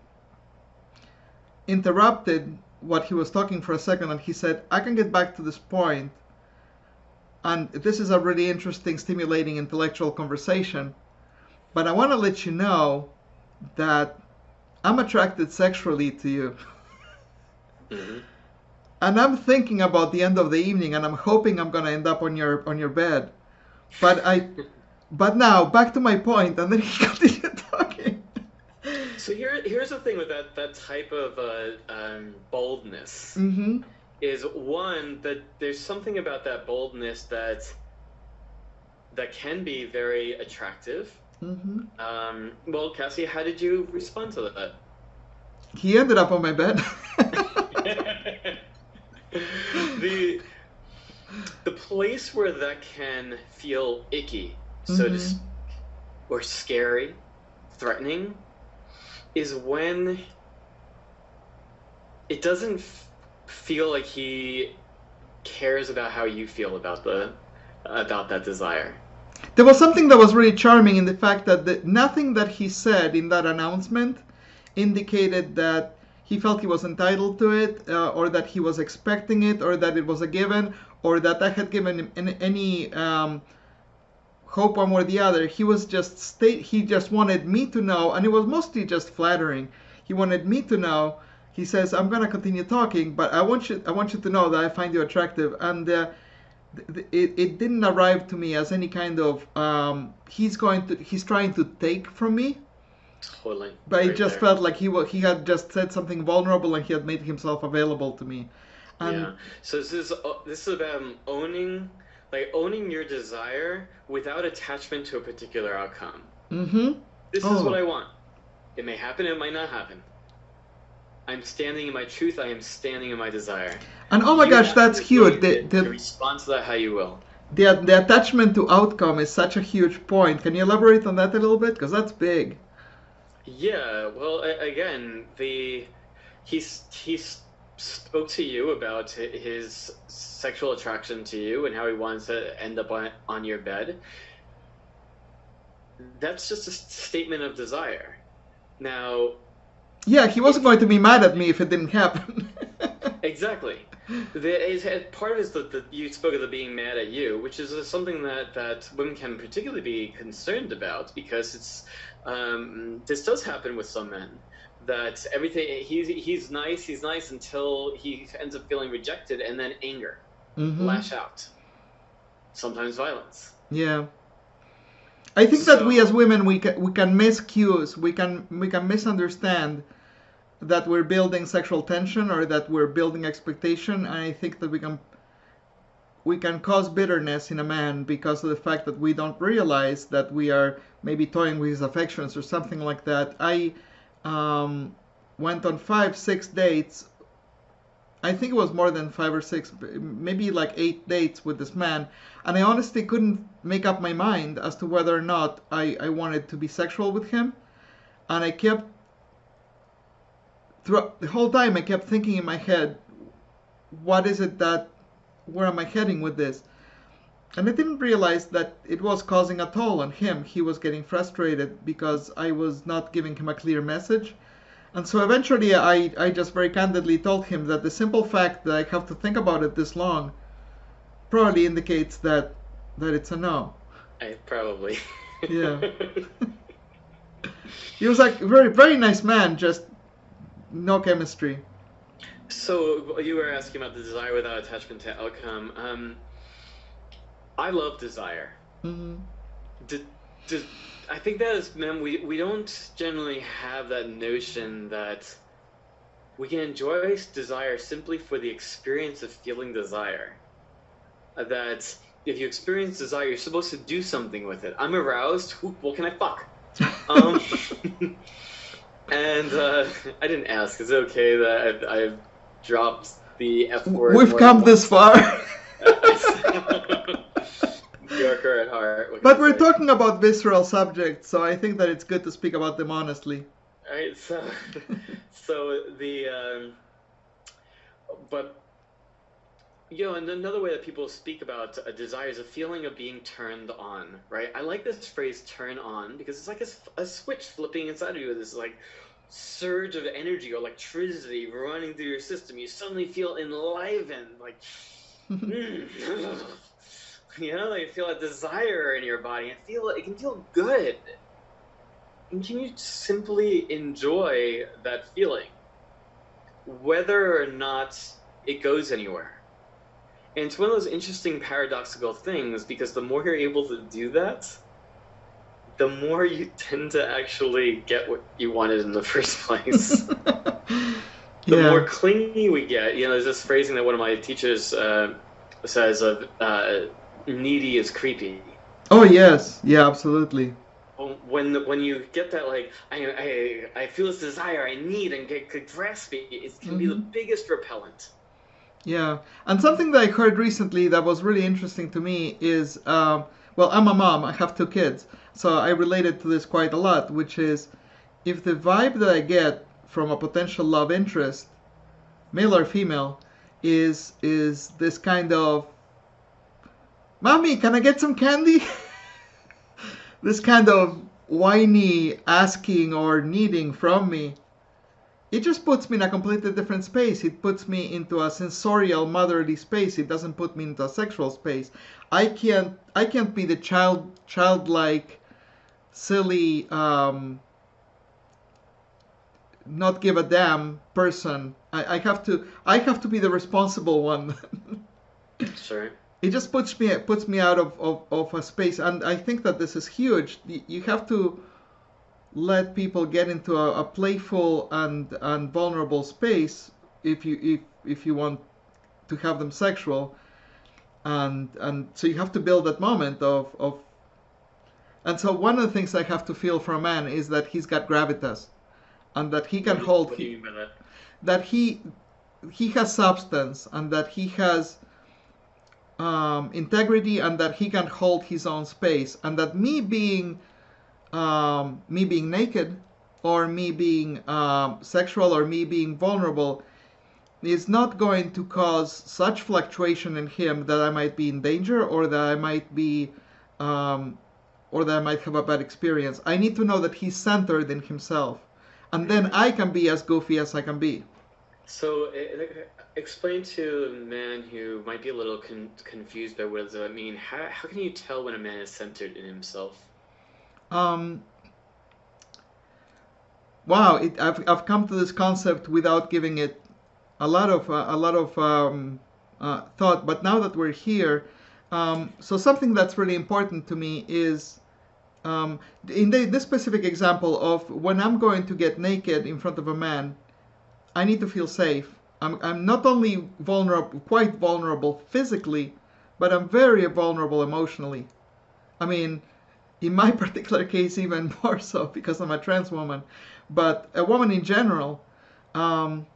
interrupted what he was talking for a second, and he said, I can get back to this point, and this is a really interesting, stimulating intellectual conversation, but I want to let you know that I'm attracted sexually to you. Mm-hmm. And I'm thinking about the end of the evening, and I'm hoping I'm gonna end up on your bed. But now back to my point, and then he continued talking. So here's the thing with that type of boldness. Mm-hmm. Is one that there's something about that boldness that can be very attractive. Mm-hmm. Well, Cassie, how did you respond to that? He ended up on my bed. the place where that can feel icky, so to speak, or scary, threatening, is when it doesn't feel like he cares about how you feel about that desire. There was something that was really charming in the fact that nothing that he said in that announcement indicated that he felt he was entitled to it, or that he was expecting it, or that it was a given, or that I had given him any hope one way or the other. He was he just wanted me to know, and it was mostly just flattering. He wanted me to know. He says, "I'm gonna continue talking, but I want you to know that I find you attractive." And it didn't arrive to me as any kind of he's trying to take from me. Totally. But right it just there. felt like he had just said something vulnerable, and he had made himself available to me. And Yeah. So this is about owning your desire without attachment to a particular outcome. mm-hmm. This Oh. is what I want. It may happen, it might not happen. I'm standing in my truth, I am standing in my desire. And oh my gosh, that's huge. To respond to that how you will. The attachment to outcome is such a huge point. Can you elaborate on that a little bit? Because that's big. Yeah, well, again, he spoke to you about his sexual attraction to you and how he wants to end up on your bed. That's just a statement of desire. Now, yeah, he wasn't going to be mad at me if it didn't happen. Exactly. Part of it is that you spoke of the being mad at you, which is something that women can particularly be concerned about, because it's this does happen with some men, that everything he's nice until he ends up feeling rejected, and then anger, lash out, sometimes violence. Yeah. I think that we as women we can miss cues. We can misunderstand that we're building sexual tension or that we're building expectation, and I think that we can cause bitterness in a man because of the fact that we don't realize that we are maybe toying with his affections or something like that. I went on 5-6 dates. I think it was more than 5 or 6, maybe like 8 dates with this man, and I honestly couldn't make up my mind as to whether or not I wanted to be sexual with him. And I kept, throughout the whole time, I kept thinking in my head, what is it where am I heading with this? And I didn't realize that it was causing a toll on him. He was getting frustrated because I was not giving him a clear message. And so eventually I just very candidly told him that the simple fact that I have to think about it this long probably indicates that it's a no. Probably. Yeah. He was like a very, very nice man, just no chemistry. So you were asking about the desire without attachment to outcome. I love desire. Mm-hmm. I think that as men, we don't generally have that notion that we can enjoy desire simply for the experience of feeling desire. That if you experience desire, you're supposed to do something with it. I'm aroused. Well, can I fuck? And I didn't ask. Is it okay that I've dropped the F word We've more than come this once? far. New Yorker at heart. What can I But we're say? talking about visceral subjects, so I think that it's good to speak about them honestly. All right. So, so the but and another way that people speak about a desire is a feeling of being turned on, right? I like this phrase "turn on" because it's like a switch flipping inside of you. This like surge of energy or electricity running through your system. You suddenly feel enlivened, like, mm. Like you feel a desire in your body. And it can feel good. And can you simply enjoy that feeling, whether or not it goes anywhere? And it's one of those interesting paradoxical things because the more you're able to do that, the more you tend to actually get what you wanted in the first place. The Yeah. more clingy we get, there's this phrasing that one of my teachers says of needy is creepy. Oh yes, yeah, absolutely. When you get that, like, I feel this desire, I need and could grasp it, it can be the Hmm. biggest repellent. Yeah, and something that I heard recently that was really interesting to me is, well, I'm a mom. I have two kids, so I related to this quite a lot. Which is, if the vibe that I get from a potential love interest, male or female, is this kind of, "Mommy, can I get some candy?" This kind of whiny asking or needing from me, it just puts me in a completely different space. It puts me into a sensorial motherly space. It doesn't put me into a sexual space. I can't be the childlike, silly, not give a damn person. I have to be the responsible one. Sure. It just puts me out of a space, and I think that this is huge. You have to let people get into a playful and vulnerable space if you want to have them sexual, and so you have to build that moment of and so one of the things I have to feel for a man is that he's got gravitas, and that he can hold What do you mean by that? that he has substance, and that he has integrity, and that he can hold his own space, and that me being naked, or me being sexual, or me being vulnerable is not going to cause such fluctuation in him that I might be in danger, or that I might be or that I might have a bad experience. I need to know that he's centered in himself, and then Mm-hmm. I can be as goofy as I can be. So, explain to a man who might be a little confused by what does that mean. How can you tell when a man is centered in himself? um, wow, I've come to this concept without giving it a lot of thought. But now that we're here, so something that's really important to me is, in this specific example of when I'm going to get naked in front of a man, I need to feel safe. I'm not only vulnerable, quite vulnerable physically, but I'm very vulnerable emotionally. I mean, in my particular case, even more so because I'm a trans woman, but a woman in general. Um,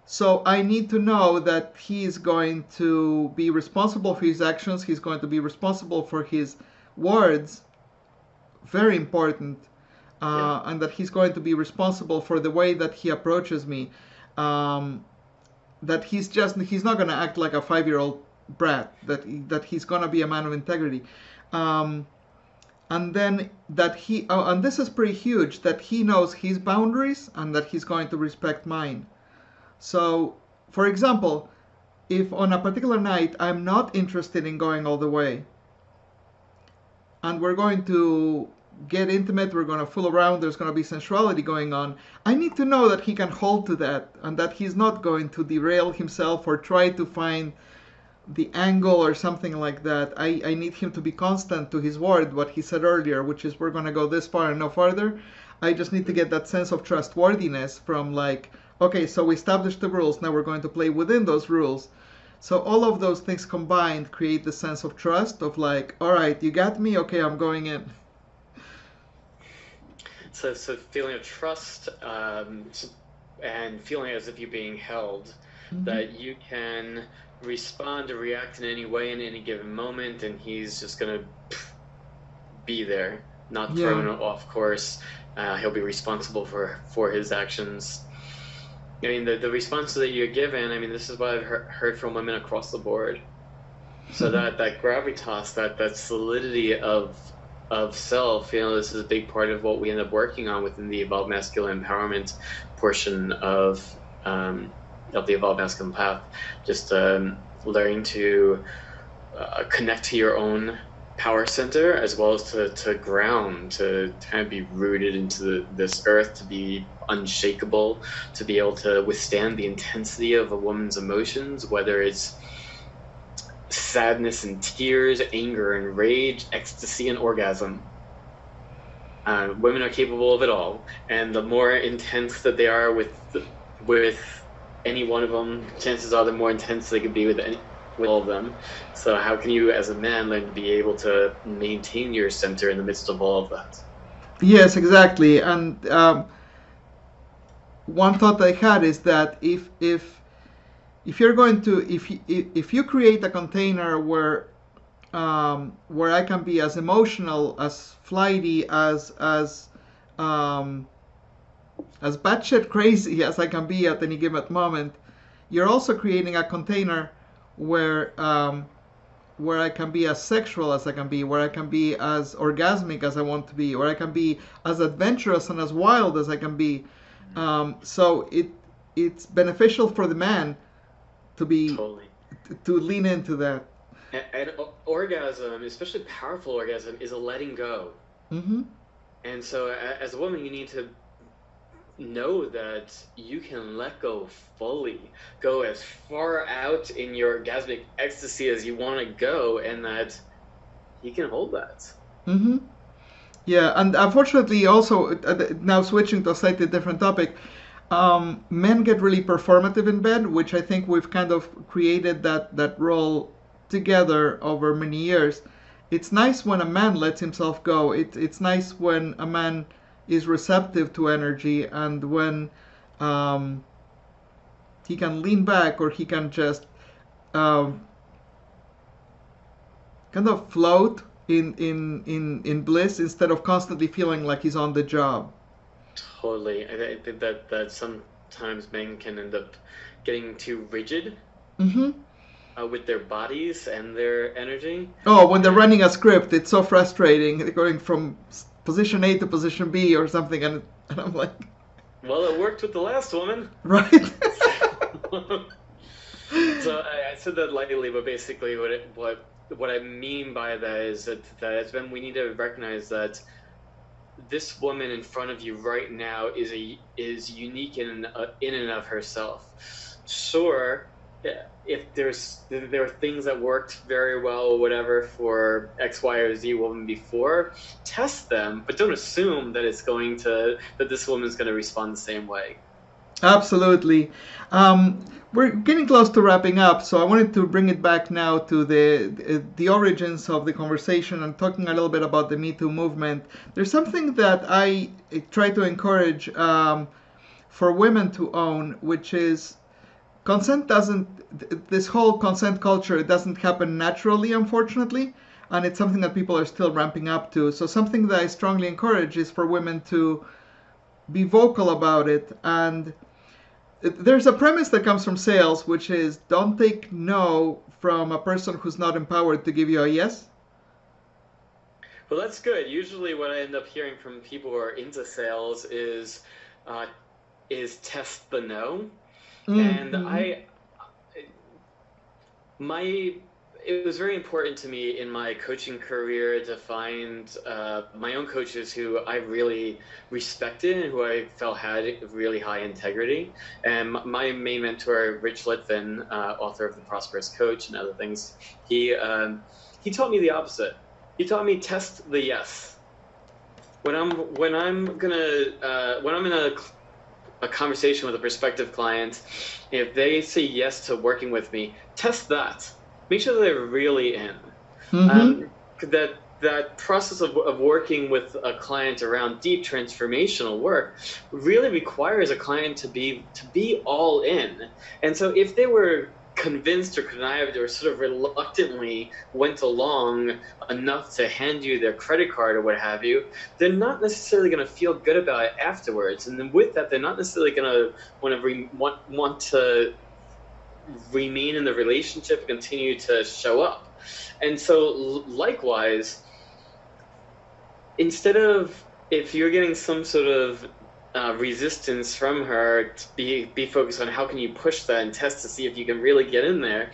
so I need to know that he is going to be responsible for his actions. He's going to be responsible for his words. Very important. Yeah. And that he's going to be responsible for the way that he approaches me. Um, that he's not going to act like a 5-year-old brat. That he's going to be a man of integrity. Um, and then that and this is pretty huge, that he knows his boundaries and that he's going to respect mine. So, for example, if on a particular night I'm not interested in going all the way, and we're going to get intimate, we're going to fool around, there's going to be sensuality going on, I need to know that he can hold to that, and that he's not going to derail himself or try to find the angle or something like that. I need him to be constant to his word, what he said earlier, which is we're going to go this far and no further. I just need to get that sense of trustworthiness from, like, okay, so we established the rules, now we're going to play within those rules. So all of those things combined create the sense of trust of, like, all right, you got me, okay, I'm going in. so feeling of trust, and feeling as if you're being held, Mm-hmm. that you can respond or react in any way in any given moment, and he's just gonna be there, not Yeah. thrown off course. He'll be responsible for his actions. I mean, the responses that you're given, I mean, this is what I've heard from women across the board. So that gravitas, that solidity of self, this is a big part of what we end up working on within the evolved masculine empowerment portion of the evolved masculine path. Just learning to connect to your own power center, as well as to ground, to kind of be rooted into this earth, to be unshakable, to be able to withstand the intensity of a woman's emotions, whether it's sadness and tears, anger and rage, ecstasy and orgasm. Women are capable of it all, and the more intense that they are with any one of them, chances are the more intense they could be with all of them. So how can you, as a man, learn to be able to maintain your center in the midst of all of that? Yes, exactly. And one thought I had is that if you're going to if you create a container where I can be as emotional, as flighty, as batshit crazy as I can be at any given moment, you're also creating a container where I can be as sexual as I can be, where I can be as orgasmic as I want to be, where I can be as adventurous and as wild as I can be. So it's beneficial for the man to be Totally. to lean into that. And orgasm, especially powerful orgasm, is a letting go. Mm-hmm. And so as a woman, you need to know that you can let go fully, go as far out in your orgasmic ecstasy as you want to go, and that he can hold that. Mm-hmm. Yeah, and unfortunately, also now switching to a slightly different topic, men get really performative in bed, which I think we've kind of created that role together over many years. It's nice when a man lets himself go. It's nice when a man is receptive to energy, and when he can lean back, or he can just um, kind of float in bliss, instead of constantly feeling like he's on the job. Totally. I think that sometimes men can end up getting too rigid Mm-hmm. with their bodies and their energy. Oh, when they're running a script, it's so frustrating. They're going from position A to position B or something, and I'm like, Well, it worked with the last woman. right? So I said that lightly, but basically what I mean by that is that as men, we need to recognize that this woman in front of you right now is unique in and of herself. Sure, if there are things that worked very well or whatever for X, Y, or Z woman before, test them, but don't assume that that this woman's going to respond the same way. Absolutely. We're getting close to wrapping up, so I wanted to bring it back now to the origins of the conversation, and talking a little bit about the Me Too movement. There's something that I try to encourage for women to own, which is consent doesn't. This whole consent culture doesn't happen naturally, unfortunately, and it's something that people are still ramping up to. So something that I strongly encourage is for women to be vocal about it. And there's a premise that comes from sales, which is, don't take no from a person who's not empowered to give you a yes. Well, that's good. Usually, what I end up hearing from people who are into sales is test the no. Mm-hmm. And it was very important to me in my coaching career to find my own coaches who I really respected and who I felt had really high integrity. And my main mentor, Rich Litvin, author of The Prosperous Coach and other things, he taught me the opposite. He taught me test the yes. When I'm in a conversation with a prospective client, if they say yes to working with me, test that. Make sure that they're really in. Mm-hmm. that process of working with a client around deep transformational work really requires a client to be all in. And so if they were convinced or connived or sort of reluctantly went along enough to hand you their credit card or what have you, they're not necessarily going to feel good about it afterwards. And then with that, they're not necessarily going to want to remain in the relationship and continue to show up. And so likewise, instead of, if you're getting some sort of resistance from her, to be focused on how can you push that and test to see if you can really get in there,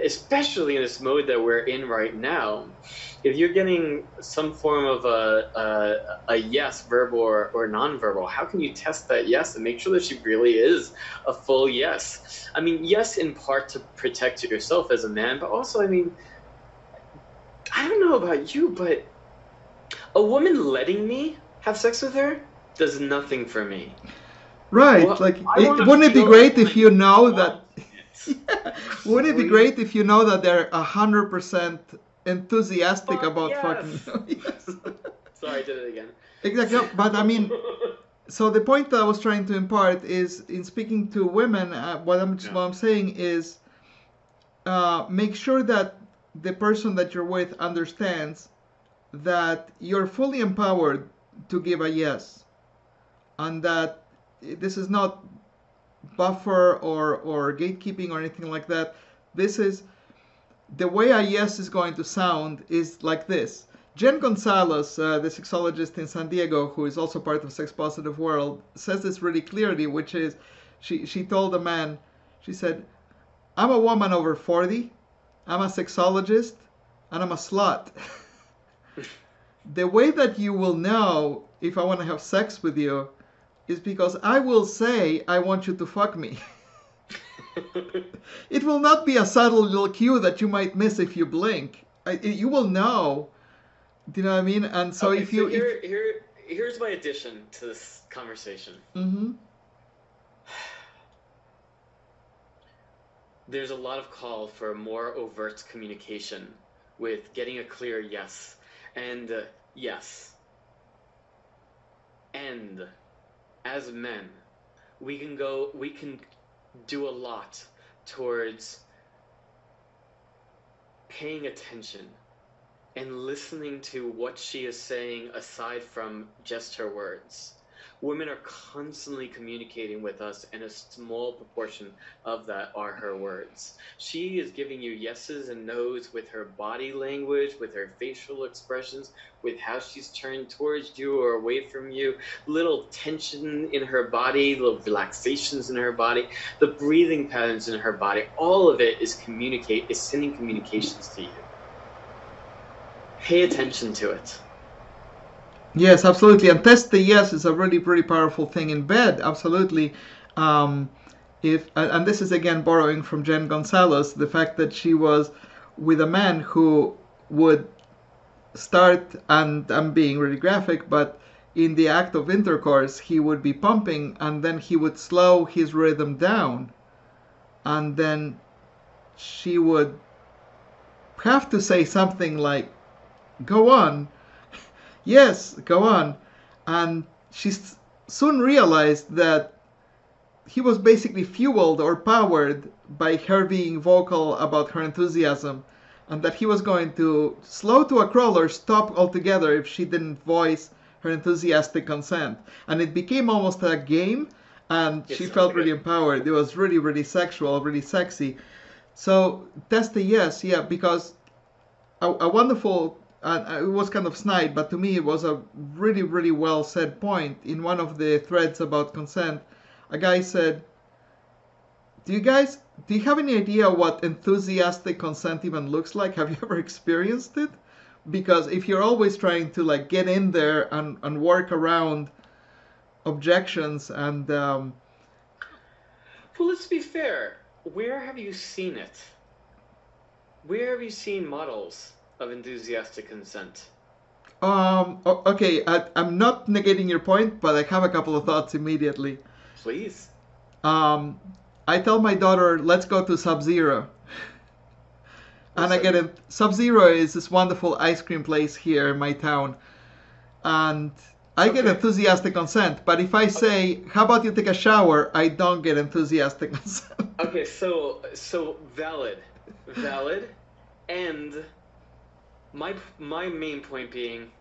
especially in this mode that we're in right now. If you're getting some form of a yes, verbal or nonverbal, how can you test that yes and make sure that she really is a full yes? I mean, yes, in part to protect yourself as a man, but also, I mean, I don't know about you, but a woman letting me have sex with her does nothing for me. Right. Well, Like, I want to wouldn't it be feel great like if you know I that? want it. Yeah. Wouldn't it be great if you know that they're 100% enthusiastic Fuck about fucking yes. you? Yes. Sorry, I did it again. Exactly. No, but I mean, so the point that I was trying to impart is, in speaking to women, what I'm saying is, make sure that the person that you're with understands that you're fully empowered to give a yes, and that this is not buffer or gatekeeping or anything like that. This is the way a yes is going to sound is like this. Jen Gonzalez, the sexologist in San Diego, who is also part of Sex Positive World, says this really clearly, which is, she told a man, she said, I'm a woman over 40, I'm a sexologist, and I'm a slut. The way that you will know if I want to have sex with you is because I will say, I want you to fuck me. It will not be a subtle little cue that you might miss if you blink. You will know. Do you know what I mean? And so Okay, if you... here's my addition to this conversation. Mm-hmm. There's a lot of call for more overt communication with getting a clear yes. And yes. And as men, we can do a lot towards paying attention and listening to what she is saying aside from just her words. Women are constantly communicating with us, and a small proportion of that are her words. She is giving you yeses and nos with her body language, with her facial expressions, with how she's turned towards you or away from you, little tension in her body, little relaxations in her body, the breathing patterns in her body. All of it is sending communications to you. Pay attention to it. Yes, absolutely. And test the yes is a really, really powerful thing in bed. Absolutely. And this is again borrowing from Jen Gonzalez, the fact that she was with a man who would start, and I'm being really graphic, but in the act of intercourse, he would be pumping, and then he would slow his rhythm down, and then she would have to say something like, "Go on." Yes, go on. And she soon realized that he was basically fueled or powered by her being vocal about her enthusiasm, and that he was going to slow to a crawl or stop altogether if she didn't voice her enthusiastic consent. And it became almost a game, and she felt really empowered. It was really, really sexual, really sexy. So test the yes, yeah, because a wonderful... it was kind of snide, but to me it was a really, really well said point. In one of the threads about consent, a guy said, do you have any idea what enthusiastic consent even looks like? Have you ever experienced it? Because if you're always trying to like get in there and work around objections and... Well, let's be fair. Where have you seen it? Where have you seen models of enthusiastic consent? Okay, I'm not negating your point, but I have a couple of thoughts immediately. Please. I tell my daughter, let's go to Sub-Zero. And I get it. Sub-Zero is this wonderful ice cream place here in my town, and I get enthusiastic consent. But if I say, "How about you take a shower?" I don't get enthusiastic consent. Okay, so valid, and my main point being,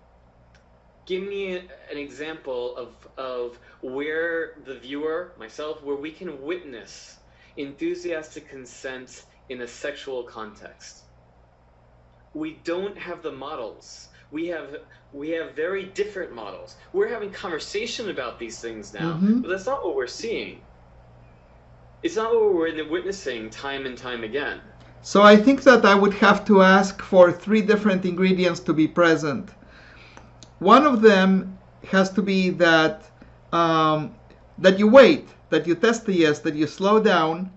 give me an example of where the viewer, myself, where we can witness enthusiastic consent in a sexual context. We don't have the models. We have very different models. We're having conversation about these things now, but that's not what we're seeing. It's not what we're witnessing time and time again. So I think that I would have to ask for 3 different ingredients to be present. One of them has to be that that you wait, that you test the yes, that you slow down,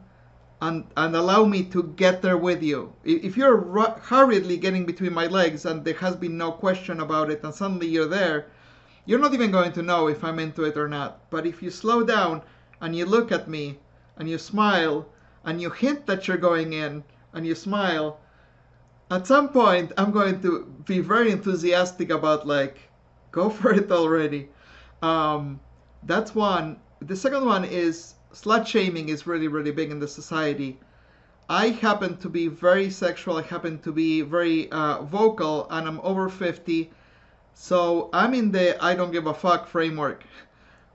and allow me to get there with you. If you're hurriedly getting between my legs and there has been no question about it, and suddenly you're there, you're not even going to know if I'm into it or not. But if you slow down and you look at me and you smile and you hint that you're going in and you smile, at some point I'm going to be very enthusiastic about, like, go for it already. That's one. The second one is slut shaming is really, really big in the society. I happen to be very sexual. I happen to be very vocal, and I'm over 50. So I'm in the I don't give a fuck framework.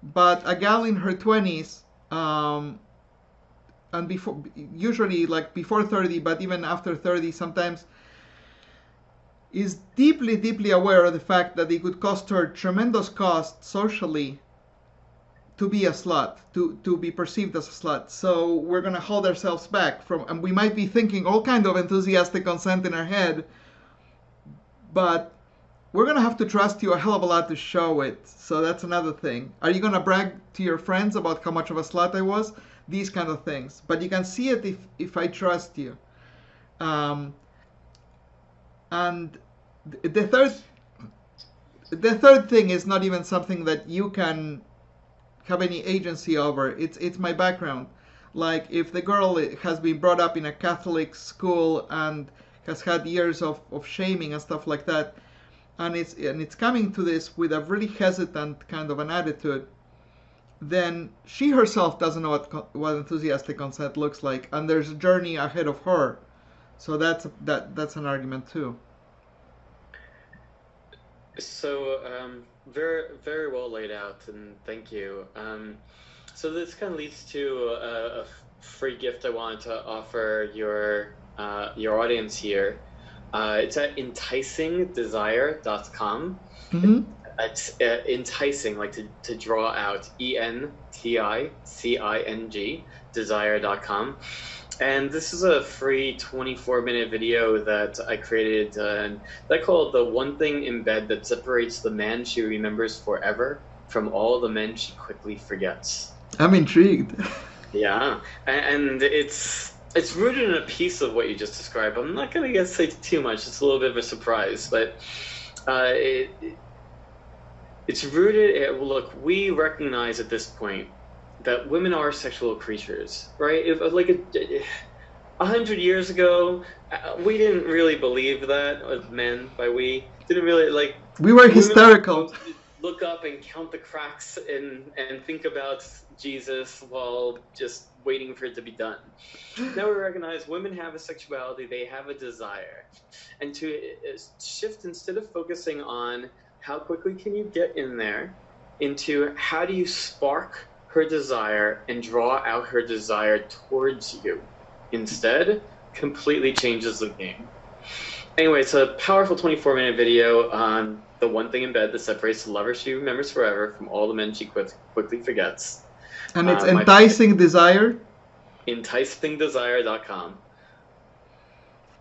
But a gal in her 20s, and before, usually like before 30, but even after 30 sometimes, is deeply, deeply aware of the fact that it could cost her tremendous cost socially to be a slut, to be perceived as a slut. So we're going to hold ourselves back from, and we might be thinking all kind of enthusiastic consent in our head, but we're going to have to trust you a hell of a lot to show it. So that's another thing. Are you going to brag to your friends about how much of a slut I was? These kind of things. But you can see it if I trust you. And the third thing is not even something that you can have any agency over. It's my background. Like, if the girl has been brought up in a Catholic school and has had years of shaming and stuff like that, and it's coming to this with a really hesitant kind of an attitude, then she herself doesn't know what enthusiastic consent looks like, and there's a journey ahead of her. So that's an argument too. So very, very well laid out, and thank you. So this kind of leads to a free gift I wanted to offer your audience here. It's at enticingdesire.com. Mm-hmm. It's enticing, like to draw out, ENTICING, desire.com. And this is a free 24-minute video that I created that I call the one thing in bed that separates the man she remembers forever from all the men she quickly forgets. I'm intrigued. Yeah, and it's rooted in a piece of what you just described. I'm not going to say too much. It's a little bit of a surprise, but it's rooted. Look, we recognize at this point that women are sexual creatures, right? If, like 100 years ago, we didn't really believe that. Men, by we, didn't really like. We were hysterical. Look up and count the cracks and think about Jesus while just waiting for it to be done. Now we recognize women have a sexuality, they have a desire. And to shift, instead of focusing on how quickly can you get in there, into how do you spark her desire and draw out her desire towards you. Instead, completely changes the game. Anyway, it's a powerful 24-minute video on the one thing in bed that separates the lover she remembers forever from all the men she quickly forgets. And it's Enticing Desire? Enticingdesire.com.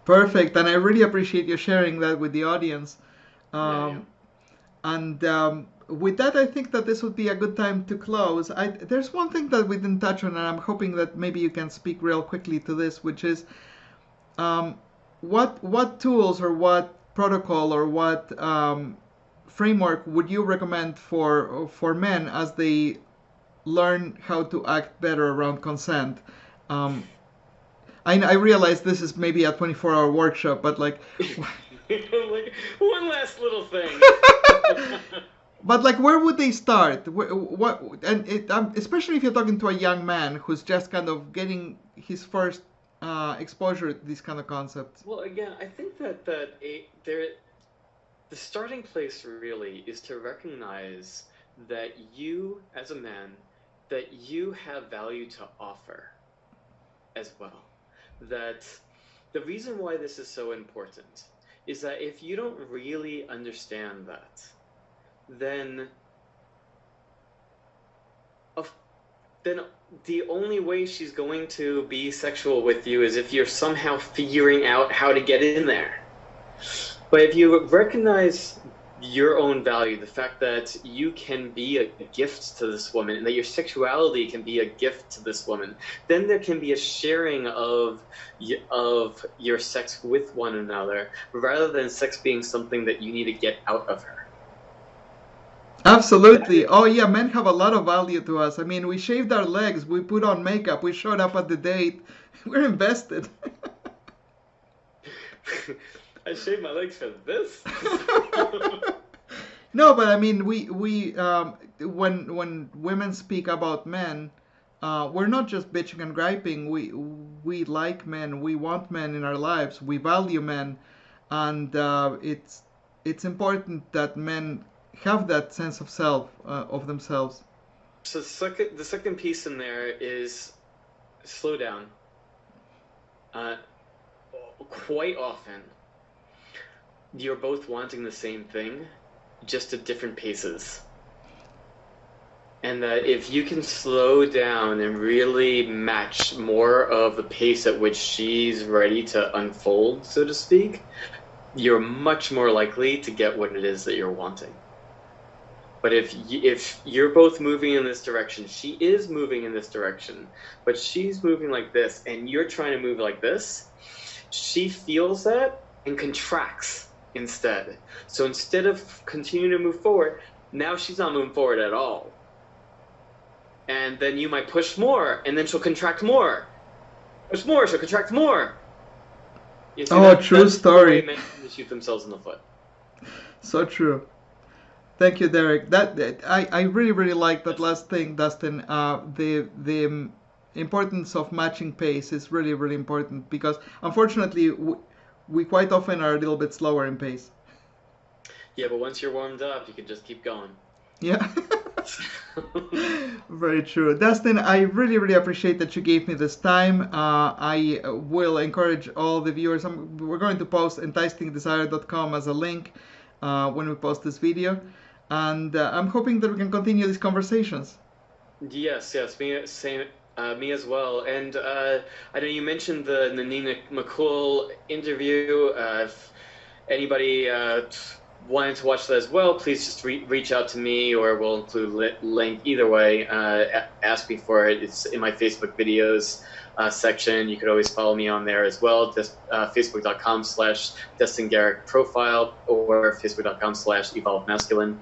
Perfect, and I really appreciate you sharing that with the audience. And with that, I think that this would be a good time to close. There's one thing that we didn't touch on, and I'm hoping that maybe you can speak real quickly to this, which is what tools or what protocol or what framework would you recommend for men as they learn how to act better around consent? I realize this is maybe a 24-hour workshop, but like, Like one last little thing. but like, where would they start? What and especially if you're talking to a young man who's just kind of getting his first exposure to these kind of concepts. Well, again, I think the starting place really is to recognize that you, as a man, that you have value to offer as well. That the reason why this is so important is that if you don't really understand that, then of then the only way she's going to be sexual with you is if you're somehow figuring out how to get in there. But if you recognize your own value, the fact that you can be a gift to this woman and that your sexuality can be a gift to this woman, then there can be a sharing of your sex with one another rather than sex being something that you need to get out of her. Absolutely. Oh yeah, men have a lot of value to us. I mean, we shaved our legs, we put on makeup, we showed up at the date. We're invested. I shaved my legs for this. No, but I mean, we when women speak about men, we're not just bitching and griping. We like men. We want men in our lives. We value men, and it's important that men have that sense of self of themselves. So the second piece in there is slow down. Quite often, you're both wanting the same thing, just at different paces. And that if you can slow down and really match more of the pace at which she's ready to unfold, so to speak, you're much more likely to get what it is that you're wanting. But if you're both moving in this direction, she is moving in this direction, but she's moving like this, and you're trying to move like this, she feels that and contracts instead. So instead of continuing to move forward, now she's not moving forward at all. And then you might push more, and then she'll contract more. Push more, she'll contract more. You see, Oh, true story. The way men shoot themselves in the foot. So true. Thank you, Derek. I really like that last thing, Dustin. The importance of matching pace is really important because unfortunately we quite often are a little bit slower in pace. Yeah, but once you're warmed up, you can just keep going. Yeah. Very true. Dustin, I really appreciate that you gave me this time. I will encourage all the viewers. We're going to post enticingdesire.com as a link when we post this video. And I'm hoping that we can continue these conversations. Yes, me as well. And I know you mentioned the Nina McCool interview. If anybody wanted to watch that as well, please just reach out to me, or we'll include link. Either way, ask me for it. It's in my Facebook videos section. You could always follow me on there as well. Just facebook.com/Destin Gerek profile, or facebook.com/Evolve Masculine.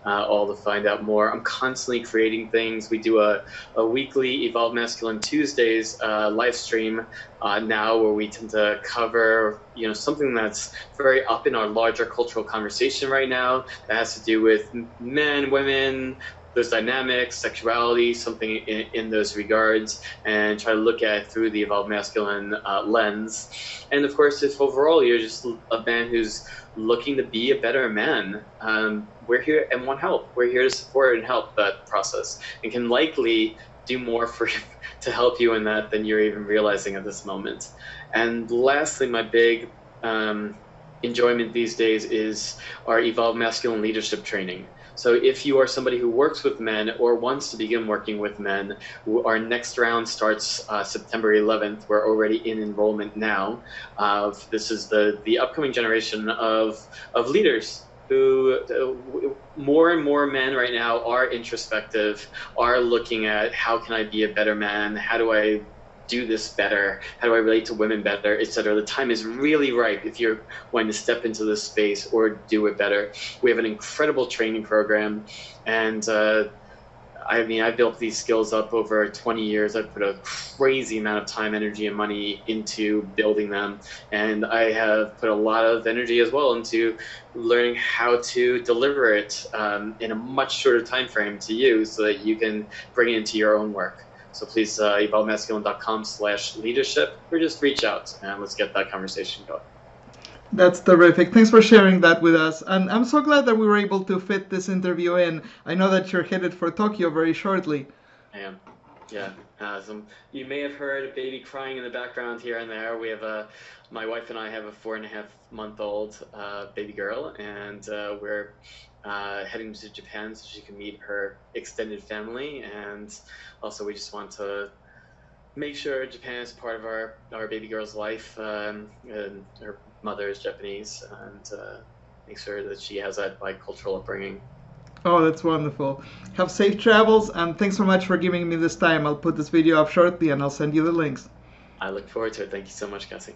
All to find out more. I'm constantly creating things. We do a weekly Evolve Masculine Tuesdays live stream now, where we tend to cover something that's very up in our larger cultural conversation right now that has to do with men, women, those dynamics, sexuality, something in those regards, and try to look at it through the Evolve Masculine lens. And of course, if overall you're just a man who's looking to be a better man, we're here and want help. We're here to support and help that process, and can likely do more to help you in that than you're even realizing at this moment. And lastly, my big enjoyment these days is our Evolve Masculine leadership training. So if you are somebody who works with men or wants to begin working with men, our next round starts September 11th. We're already in enrollment now. This is the upcoming generation of leaders who more and more men right now are introspective, are looking at how can I be a better man? How do I do this better? How do I relate to women better, etc.? The time is really ripe if you're wanting to step into this space or do it better. We have an incredible training program, and I mean, I built these skills up over 20 years. I put a crazy amount of time, energy, and money into building them. And I have put a lot of energy as well into learning how to deliver it in a much shorter time frame to you so that you can bring it into your own work. So please, evolvemasculine.com/leadership, or just reach out and let's get that conversation going. That's terrific. Thanks for sharing that with us. And I'm so glad that we were able to fit this interview in. I know that you're headed for Tokyo very shortly. I am. Yeah. You may have heard a baby crying in the background here and there. We have my wife and I have a 4.5-month-old baby girl, and we're heading to Japan so she can meet her extended family. And also, we just want to make sure Japan is part of our baby girl's life. And her mother is Japanese, and make sure that she has that bicultural upbringing. Oh, that's wonderful. Have safe travels, and thanks so much for giving me this time. I'll put this video up shortly, and I'll send you the links. I look forward to it. Thank you so much, Cassie.